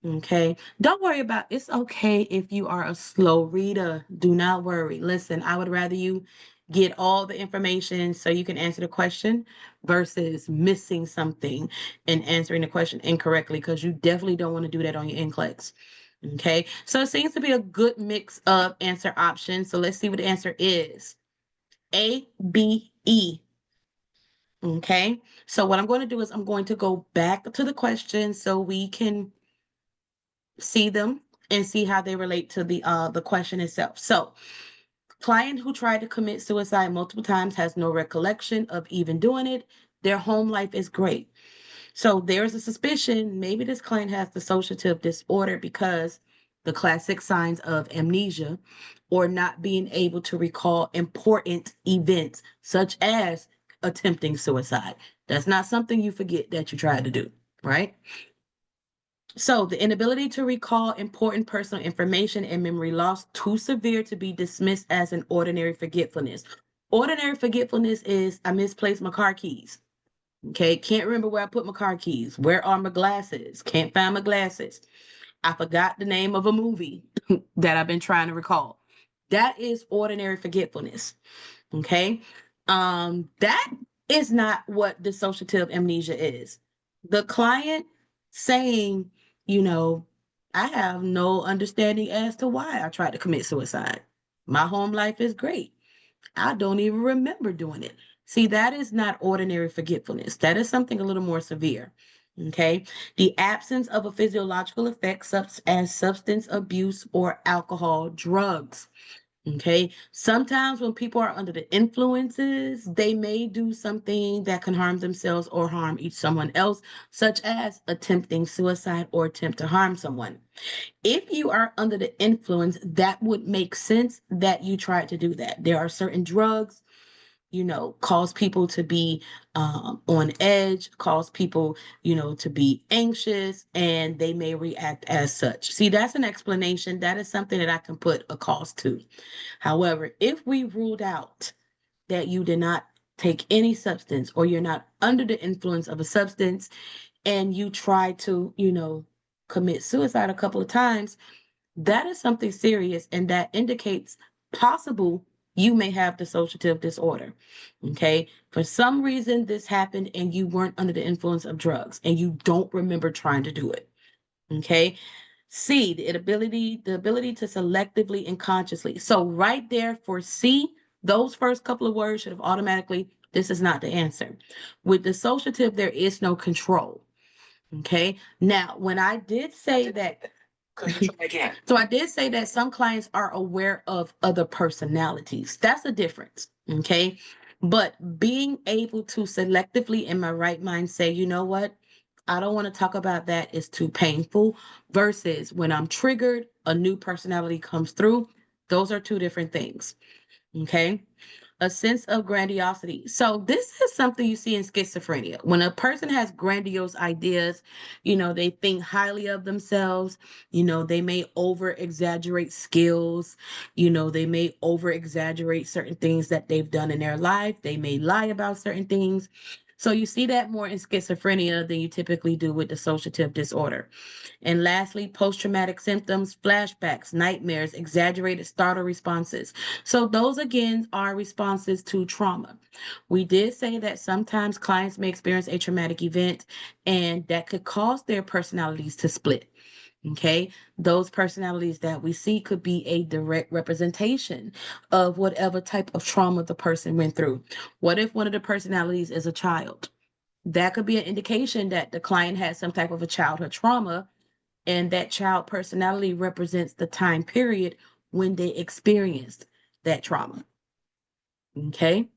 Okay. Don't worry about it's okay if you are a slow reader. Do not worry. Listen, I would rather you get all the information so you can answer the question versus missing something and answering the question incorrectly, because you definitely don't want to do that on your NCLEX. Okay. So it seems to be a good mix of answer options. So let's see what the answer is. A, B, E. Okay. So what I'm going to do is I'm going to go back to the question so we can see them and see how they relate to the question itself. So, client who tried to commit suicide multiple times has no recollection of even doing it. Their home life is great. So there's a suspicion maybe this client has dissociative disorder because the classic signs of amnesia or not being able to recall important events such as attempting suicide. That's not something you forget that you tried to do, right? So the inability to recall important personal information and memory loss too severe to be dismissed as an ordinary forgetfulness. Ordinary forgetfulness is I misplaced my car keys. Okay, can't remember where I put my car keys. Where are my glasses? Can't find my glasses. I forgot the name of a movie that I've been trying to recall. That is ordinary forgetfulness. Okay. That is not what dissociative amnesia is. The client saying, I have no understanding as to why I tried to commit suicide. My home life is great. I don't even remember doing it. See, that is not ordinary forgetfulness. That is something a little more severe. Okay. The absence of a physiological effect such as substance abuse or alcohol, drugs. Okay. Sometimes when people are under the influences, they may do something that can harm themselves or harm someone else, such as attempting suicide or attempt to harm someone. If you are under the influence, that would make sense that you tried to do that. There are certain drugs, cause people to be on edge, cause people, to be anxious, and they may react as such. See, that's an explanation. That is something that I can put a cause to. However, if we ruled out that you did not take any substance or you're not under the influence of a substance and you try to, commit suicide a couple of times, that is something serious and that indicates possible you may have dissociative disorder. Okay. For some reason, this happened and you weren't under the influence of drugs and you don't remember trying to do it. Okay. C, the ability to selectively and consciously. So right there for C, those first couple of words should have automatically, this is not the answer. With dissociative, there is no control. Okay. Now, when I did say that, so I did say that some clients are aware of other personalities. That's a difference. Okay. But being able to selectively in my right mind say, you know what? I don't want to talk about that. It's too painful. Versus when I'm triggered, a new personality comes through. Those are two different things. Okay. A sense of grandiosity. So this is something you see in schizophrenia. When a person has grandiose ideas, they think highly of themselves, they may over exaggerate skills, they may over exaggerate certain things that they've done in their life. They may lie about certain things. So you see that more in schizophrenia than you typically do with dissociative disorder. And lastly, post-traumatic symptoms, flashbacks, nightmares, exaggerated startle responses. So those again are responses to trauma. We did say that sometimes clients may experience a traumatic event and that could cause their personalities to split. Okay, those personalities that we see could be a direct representation of whatever type of trauma the person went through. What if one of the personalities is a child? That could be an indication that the client had some type of a childhood trauma, and that child personality represents the time period when they experienced that trauma. Okay.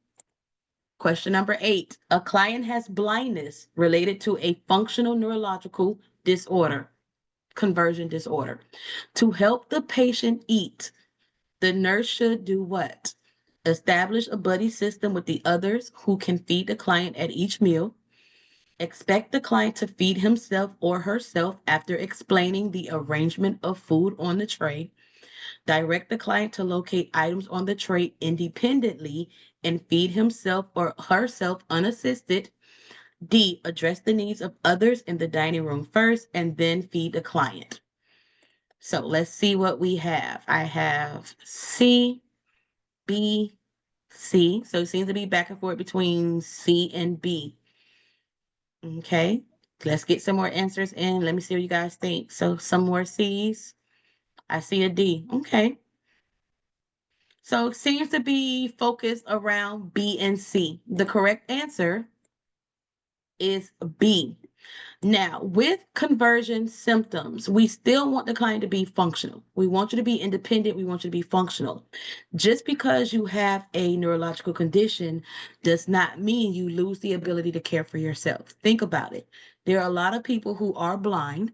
Question number 8. A client has blindness related to a functional neurological disorder. conversion disorder. To help the patient eat, the nurse should do what? Establish a buddy system with the others who can feed the client at each meal. Expect the client to feed himself or herself after explaining the arrangement of food on the tray. Direct the client to locate items on the tray independently and feed himself or herself unassisted. D, address the needs of others in the dining room first and then feed the client. So let's see what we have. I have C, B, C. So it seems to be back and forth between C and B. Okay, let's get some more answers in. Let me see what you guys think. So some more C's. I see a D. Okay. So it seems to be focused around B and C. The correct answer is B. Now, with conversion symptoms, we still want the client to be functional. We want you to be independent. We want you to be functional. Just because you have a neurological condition does not mean you lose the ability to care for yourself. Think about it. There are a lot of people who are blind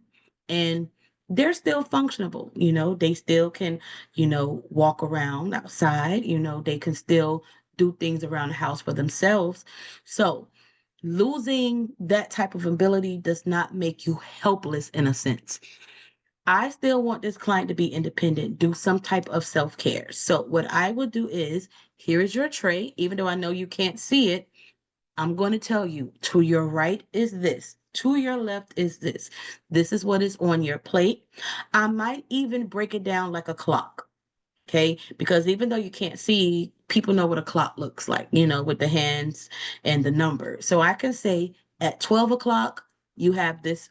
and they're still functionable. They still can, walk around outside. They can still do things around the house for themselves. So, losing that type of ability does not make you helpless in a sense. I still want this client to be independent, do some type of self-care. So what I would do is, here is your tray. Even though I know you can't see it, I'm going to tell you, to your right is this. To your left is this. This is what is on your plate. I might even break it down like a clock. Okay, because even though you can't see, people know what a clock looks like, with the hands and the number. So I can say at 12 o'clock, you have this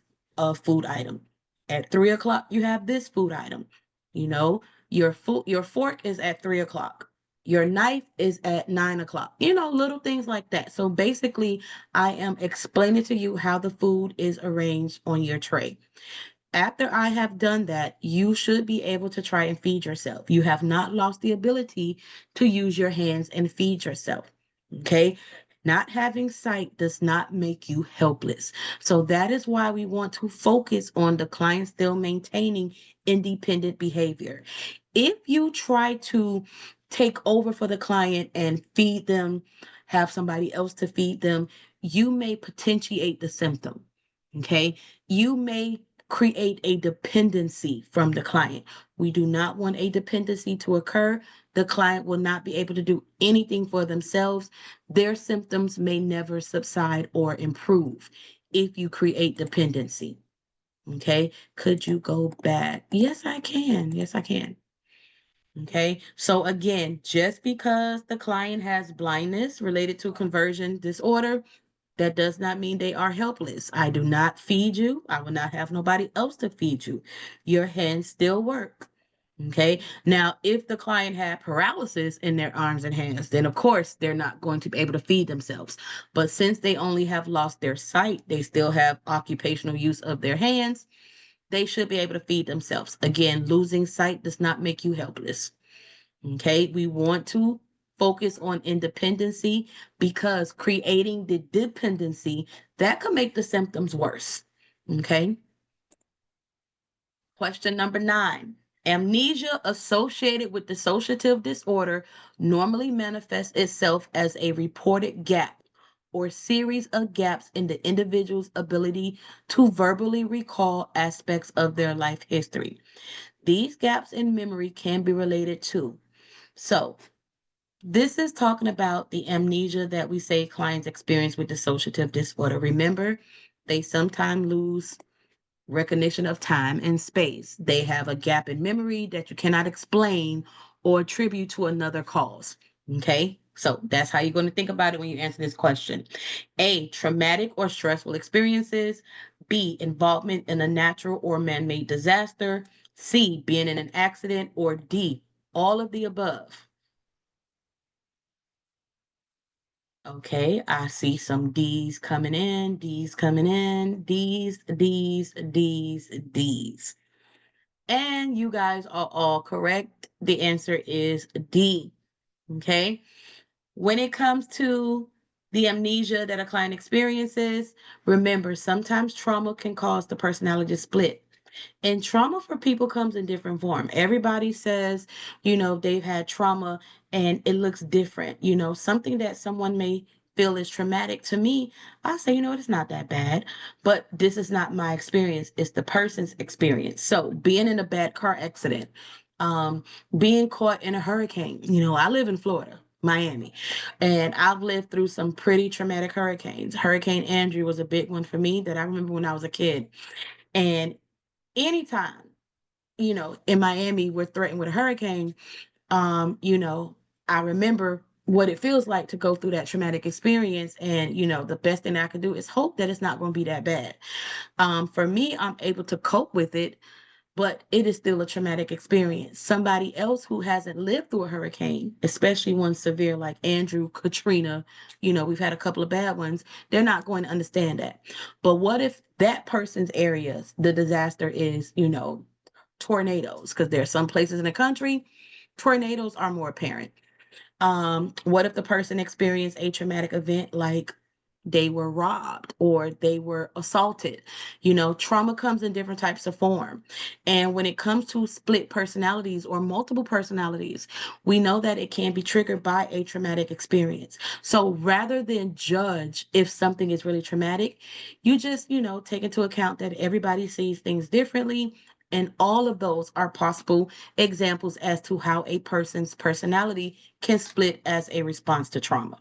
food item. At 3 o'clock, you have this food item. Your fork is at 3 o'clock. Your knife is at 9 o'clock. Little things like that. So basically, I am explaining to you how the food is arranged on your tray. After I have done that, you should be able to try and feed yourself. You have not lost the ability to use your hands and feed yourself. Okay? Not having sight does not make you helpless. So that is why we want to focus on the client still maintaining independent behavior. If you try to take over for the client and feed them, have somebody else to feed them, you may potentiate the symptom. Okay? You may create a dependency from the client. We do not want a dependency to occur. The client will not be able to do anything for themselves. Their symptoms may never subside or improve if you create dependency. Okay, could you go back? Yes, I can. Yes, I can. Okay, so again, just because the client has blindness related to conversion disorder, that does not mean they are helpless. I do not feed you. I will not have nobody else to feed you. Your hands still work. Okay. Now, if the client had paralysis in their arms and hands, then of course they're not going to be able to feed themselves. But since they only have lost their sight, they still have occupational use of their hands. They should be able to feed themselves. Again, losing sight does not make you helpless. Okay. We want to focus on independency because creating the dependency, that could make the symptoms worse. Okay. Question number 9. Amnesia associated with dissociative disorder normally manifests itself as a reported gap or series of gaps in the individual's ability to verbally recall aspects of their life history. These gaps in memory can be related to. So, this is talking about the amnesia that we say clients experience with dissociative disorder. Remember, they sometimes lose recognition of time and space. They have a gap in memory that you cannot explain or attribute to another cause. Okay, so that's how you're going to think about it when you answer this question. A, traumatic or stressful experiences. B, involvement in a natural or man-made disaster. C, being in an accident. Or D, all of the above. Okay, I see some D's coming in, D's coming in, D's. And you guys are all correct. The answer is D. Okay. When it comes to the amnesia that a client experiences, remember, sometimes trauma can cause the personality to split. And trauma for people comes in different form. Everybody says, they've had trauma and it looks different. Something that someone may feel is traumatic to me, I say, it's not that bad, but this is not my experience. It's the person's experience. So being in a bad car accident, being caught in a hurricane, I live in Florida, Miami, and I've lived through some pretty traumatic hurricanes. Hurricane Andrew was a big one for me that I remember when I was a kid. And anytime, in Miami, we're threatened with a hurricane, I remember what it feels like to go through that traumatic experience. And, the best thing I can do is hope that it's not going to be that bad. For me, I'm able to cope with it, but it is still a traumatic experience. Somebody else who hasn't lived through a hurricane, especially one severe like Andrew, Katrina, we've had a couple of bad ones, they're not going to understand that. But what if that person's areas, the disaster is, tornadoes? Because there are some places in the country, tornadoes are more apparent. What if the person experienced a traumatic event like they were robbed or they were assaulted? Trauma comes in different types of form. And when it comes to split personalities or multiple personalities, we know that it can be triggered by a traumatic experience. So rather than judge if something is really traumatic, you just, take into account that everybody sees things differently. And all of those are possible examples as to how a person's personality can split as a response to trauma.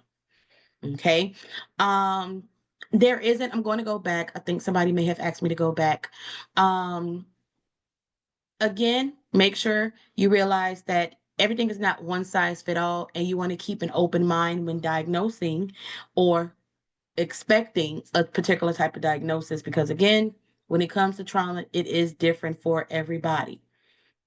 Okay. There isn't, I'm going to go back. I think somebody may have asked me to go back. Again, make sure you realize that everything is not one size fit all, and you want to keep an open mind when diagnosing or expecting a particular type of diagnosis, because again, when it comes to trauma, it is different for everybody.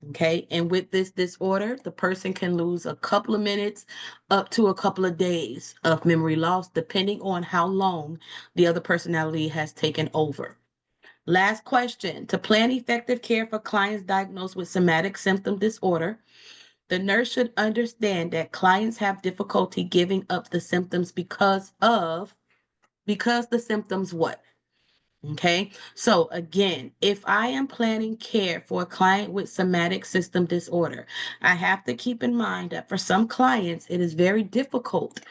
Okay. And with this disorder, the person can lose a couple of minutes up to a couple of days of memory loss, depending on how long the other personality has taken over. Last question. To plan effective care for clients diagnosed with somatic symptom disorder, the nurse should understand that clients have difficulty giving up the symptoms because the symptoms what? Okay, so again, if I am planning care for a client with somatic system disorder, I have to keep in mind that for some clients, it is very difficult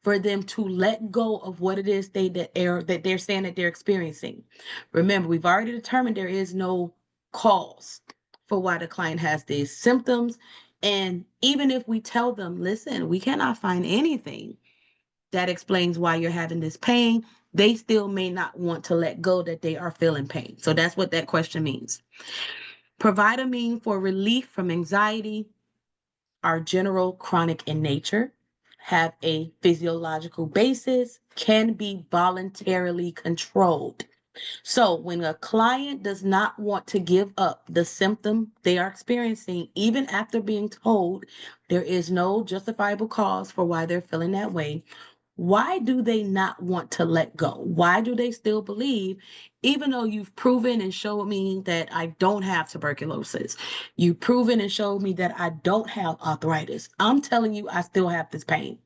for them to let go of what it is that they're saying that they're experiencing. Remember, we've already determined there is no cause for why the client has these symptoms. And even if we tell them, listen, we cannot find anything that explains why you're having this pain, they still may not want to let go that they are feeling pain. So that's what that question means. Provide a mean for relief from anxiety, are general, chronic in nature, have a physiological basis, can be voluntarily controlled. So when a client does not want to give up the symptom they are experiencing, even after being told there is no justifiable cause for why they're feeling that way, why do they not want to let go? Why do they still believe, even though you've proven and showed me that I don't have tuberculosis, you've proven and showed me that I don't have arthritis, I'm telling you I still have this pain.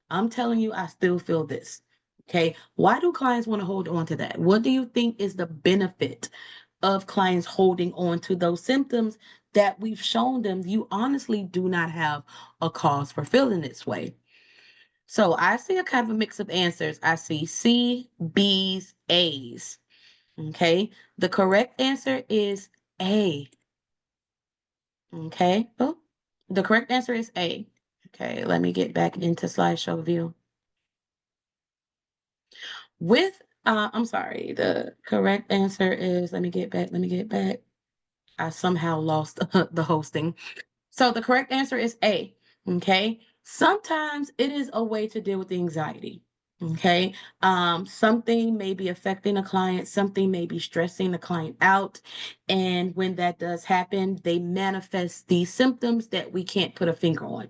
I'm telling you I still feel this. Okay. Why do clients want to hold on to that? What do you think is the benefit of clients holding on to those symptoms that we've shown them you honestly do not have a cause for feeling this way? So I see a kind of a mix of answers. I see C, B's, A's. Okay. The correct answer is A. Okay. Oh, the correct answer is A. Okay. Let me get back into slideshow view. I'm sorry. The correct answer is, let me get back. I somehow lost the hosting. So the correct answer is A. Okay. Sometimes it is a way to deal with the anxiety. Okay. Something may be affecting a client, something may be stressing the client out. And when that does happen, they manifest these symptoms that we can't put a finger on.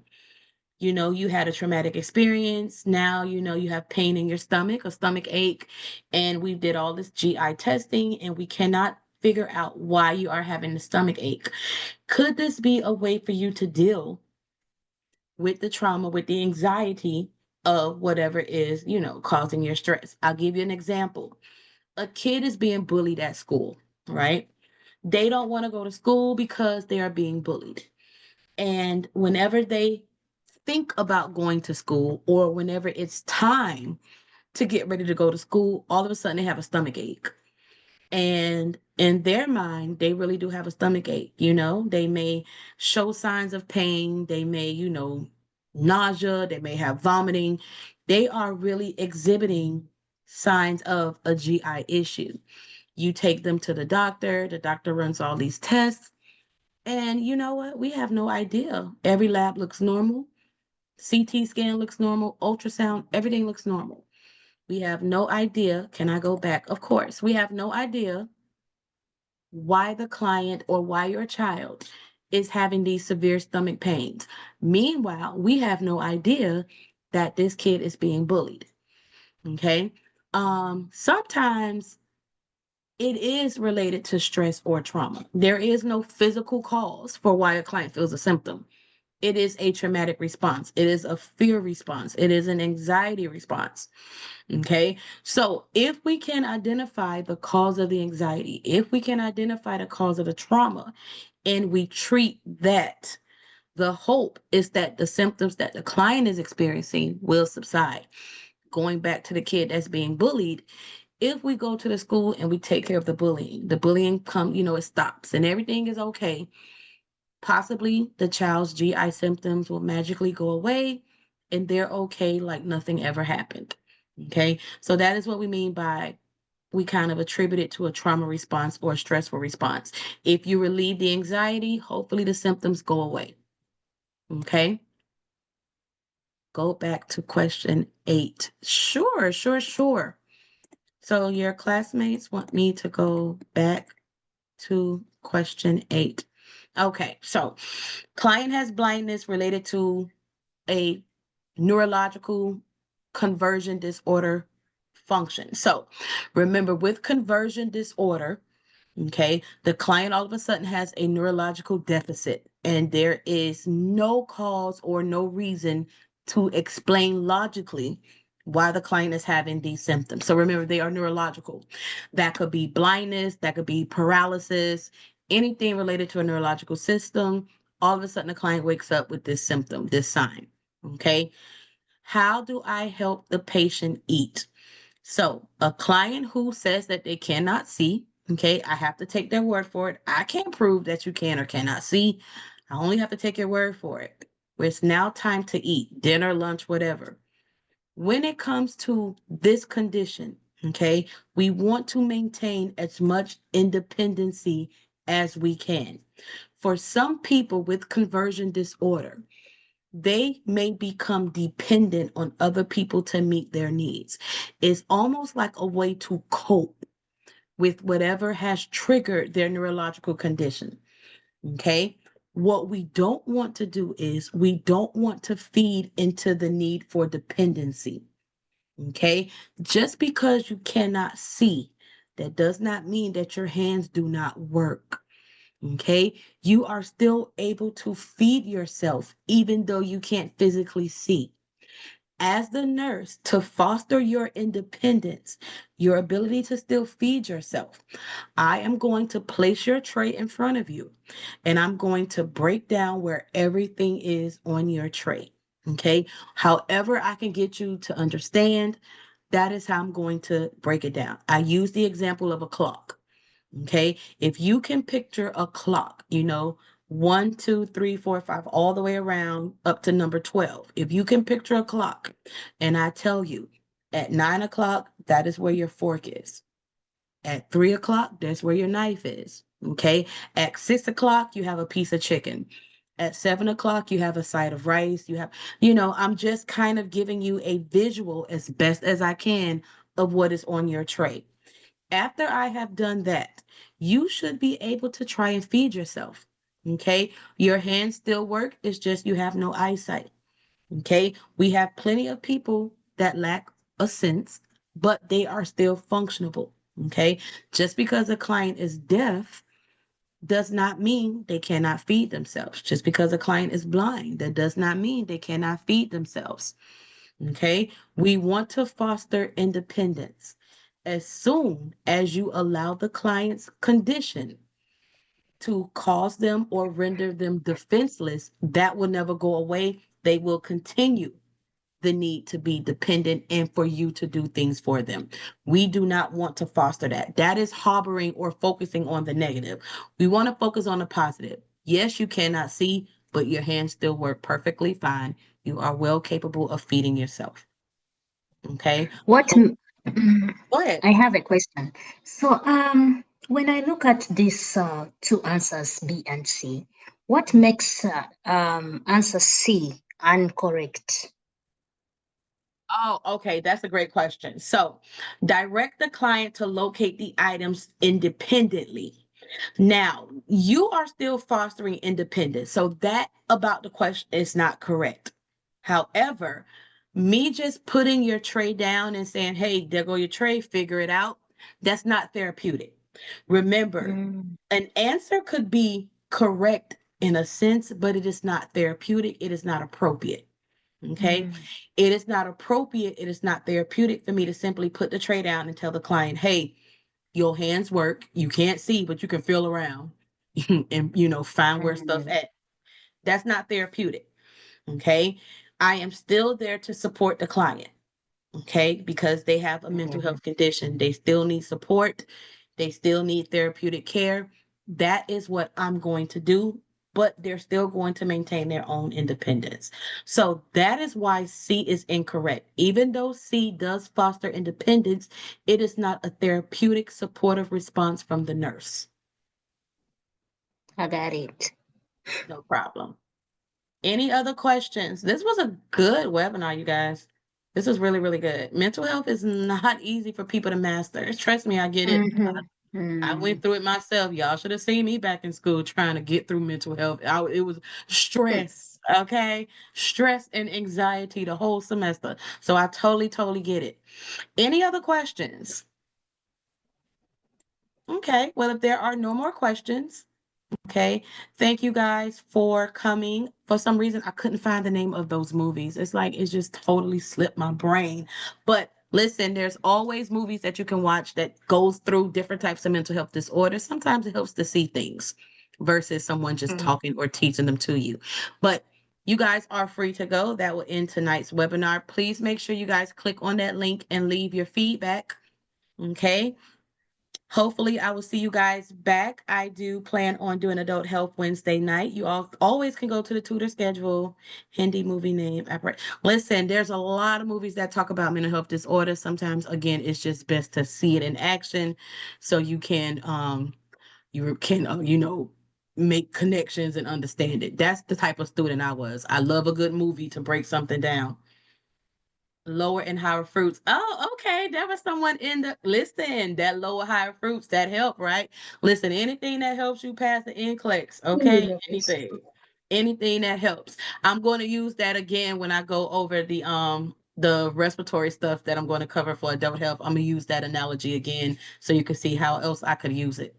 You had a traumatic experience. Now, you have pain in your stomach, a stomach ache, and we did all this GI testing and we cannot figure out why you are having the stomach ache. Could this be a way for you to deal with the trauma, with the anxiety of whatever is, causing your stress? I'll give you an example. A kid is being bullied at school, right? They don't want to go to school because they are being bullied. And whenever they think about going to school, or whenever it's time to get ready to go to school, all of a sudden they have a stomach ache. And in their mind, they really do have a stomach ache. They may show signs of pain. They may, nausea. They may have vomiting. They are really exhibiting signs of a GI issue. You take them to the doctor runs all these tests. And you know what? We have no idea. Every lab looks normal. CT scan looks normal. Ultrasound, everything looks normal. We have no idea. Can I go back? Of course. We have no idea why the client or why your child is having these severe stomach pains. Meanwhile, we have no idea that this kid is being bullied. Okay. Sometimes it is related to stress or trauma. There is no physical cause for why a client feels a symptom. It is a traumatic response. It is a fear response. It is an anxiety response. Okay. So if we can identify the cause of the anxiety, if we can identify the cause of the trauma, and we treat that, the hope is that the symptoms that the client is experiencing will subside. Going back to the kid that's being bullied, if we go to the school and we take care of the bullying it stops and everything is okay, possibly the child's GI symptoms will magically go away and they're okay like nothing ever happened. Okay, so that is what we mean by we kind of attribute it to a trauma response or a stressful response. If you relieve the anxiety, hopefully the symptoms go away. Okay. Go back to question 8. Sure. So your classmates want me to go back to question 8. Okay, so client has blindness related to a neurological conversion disorder function. So remember, with conversion disorder, okay, the client all of a sudden has a neurological deficit, and there is no cause or no reason to explain logically why the client is having these symptoms. So remember, they are neurological. That could be blindness, that could be paralysis, anything related to a neurological system. All of a sudden, the client wakes up with this symptom, this sign. Okay. How do I help the patient eat? So a client who says that they cannot see, okay, I have to take their word for it. I can't prove that you can or cannot see. I only have to take your word for it. It's now time to eat, dinner, lunch, whatever. When it comes to this condition, okay, we want to maintain as much independency as we can. For some people with conversion disorder, they may become dependent on other people to meet their needs. It's almost like a way to cope with whatever has triggered their neurological condition. Okay. What we don't want to do is we don't want to feed into the need for dependency. Okay. Just because you cannot see, that does not mean that your hands do not work. Okay, you are still able to feed yourself even though you can't physically see. As the nurse, to foster your independence, your ability to still feed yourself, I am going to place your tray in front of you and I'm going to break down where everything is on your tray. Okay, however I can get you to understand, that is how I'm going to break it down. I use the example of a clock. Okay, if you can picture a clock, 1, 2, 3, 4, 5, all the way around up to number 12. If you can picture a clock, and I tell you at 9 o'clock, that is where your fork is. At 3 o'clock, that's where your knife is. Okay, at 6 o'clock, you have a piece of chicken. At 7 o'clock, you have a side of rice. I'm just kind of giving you a visual as best as I can of what is on your tray. After I have done that, you should be able to try and feed yourself. Okay. Your hands still work. It's just you have no eyesight. Okay. We have plenty of people that lack a sense, but they are still functionable. Okay. Just because a client is deaf does not mean they cannot feed themselves. Just because a client is blind, that does not mean they cannot feed themselves. Okay. We want to foster independence. As soon as you allow the client's condition to cause them or render them defenseless, that will never go away. They will continue the need to be dependent and for you to do things for them. We do not want to foster that. That is harboring or focusing on the negative. We want to focus on the positive. Yes, you cannot see, but your hands still work perfectly fine. You are well capable of feeding yourself. Okay. What? Go ahead. I have a question. So, when I look at these two answers, B and C, what makes answer C incorrect? Oh, okay. That's a great question. So, direct the client to locate the items independently. Now, you are still fostering independence. So, that about the question is not correct. However, me just putting your tray down and saying, hey, there go your tray, figure it out, that's not therapeutic. Remember, an answer could be correct in a sense, but it is not therapeutic. It is not appropriate. Okay. It is not appropriate. It is not therapeutic for me to simply put the tray down and tell the client, hey, your hands work. You can't see, but you can feel around and, find where stuff at. That's not therapeutic. Okay. I am still there to support the client. Okay. Because they have a mental health condition. They still need support. They still need therapeutic care. That is what I'm going to do, but they're still going to maintain their own independence. So that is why C is incorrect. Even though C does foster independence, it is not a therapeutic supportive response from the nurse. I got it. No problem. Any other questions? This was a good webinar, you guys. This was really, really good. Mental health is not easy for people to master. Trust me, I get it. I went through it myself. Y'all should have seen me back in school trying to get through mental health. It was stress, okay? Stress and anxiety the whole semester. So I totally, totally get it. Any other questions? Okay, well, if there are no more questions, okay, thank you guys for coming. For some reason, I couldn't find the name of those movies. It's like it just totally slipped my brain. But listen, there's always movies that you can watch that goes through different types of mental health disorders. Sometimes it helps to see things versus someone just talking or teaching them to you. But you guys are free to go. That will end tonight's webinar. Please make sure you guys click on that link and leave your feedback. Okay. Hopefully, I will see you guys back. I do plan on doing Adult Health Wednesday night. You all always can go to the tutor schedule, Hindi movie name. Listen, there's a lot of movies that talk about mental health disorders. Sometimes, again, it's just best to see it in action so you can, make connections and understand it. That's the type of student I was. I love a good movie to break something down. Lower and higher fruits. Oh, okay. There was someone in the listen. That lower higher fruits that help, right? Listen, anything that helps you pass the NCLEX, okay? Anything that helps. I'm going to use that again when I go over the respiratory stuff that I'm going to cover for adult health. I'm gonna use that analogy again so you can see how else I could use it.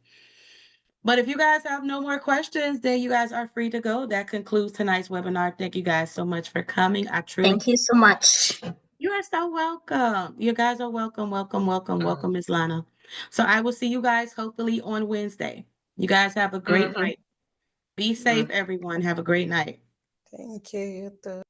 But if you guys have no more questions, then you guys are free to go. That concludes tonight's webinar. Thank you guys so much for coming. I truly Thank you so much. You are so welcome. You guys are welcome, welcome, Miss Lana. So I will see you guys hopefully on Wednesday. You guys have a great night. Be safe, everyone. Have a great night. Thank you, you too.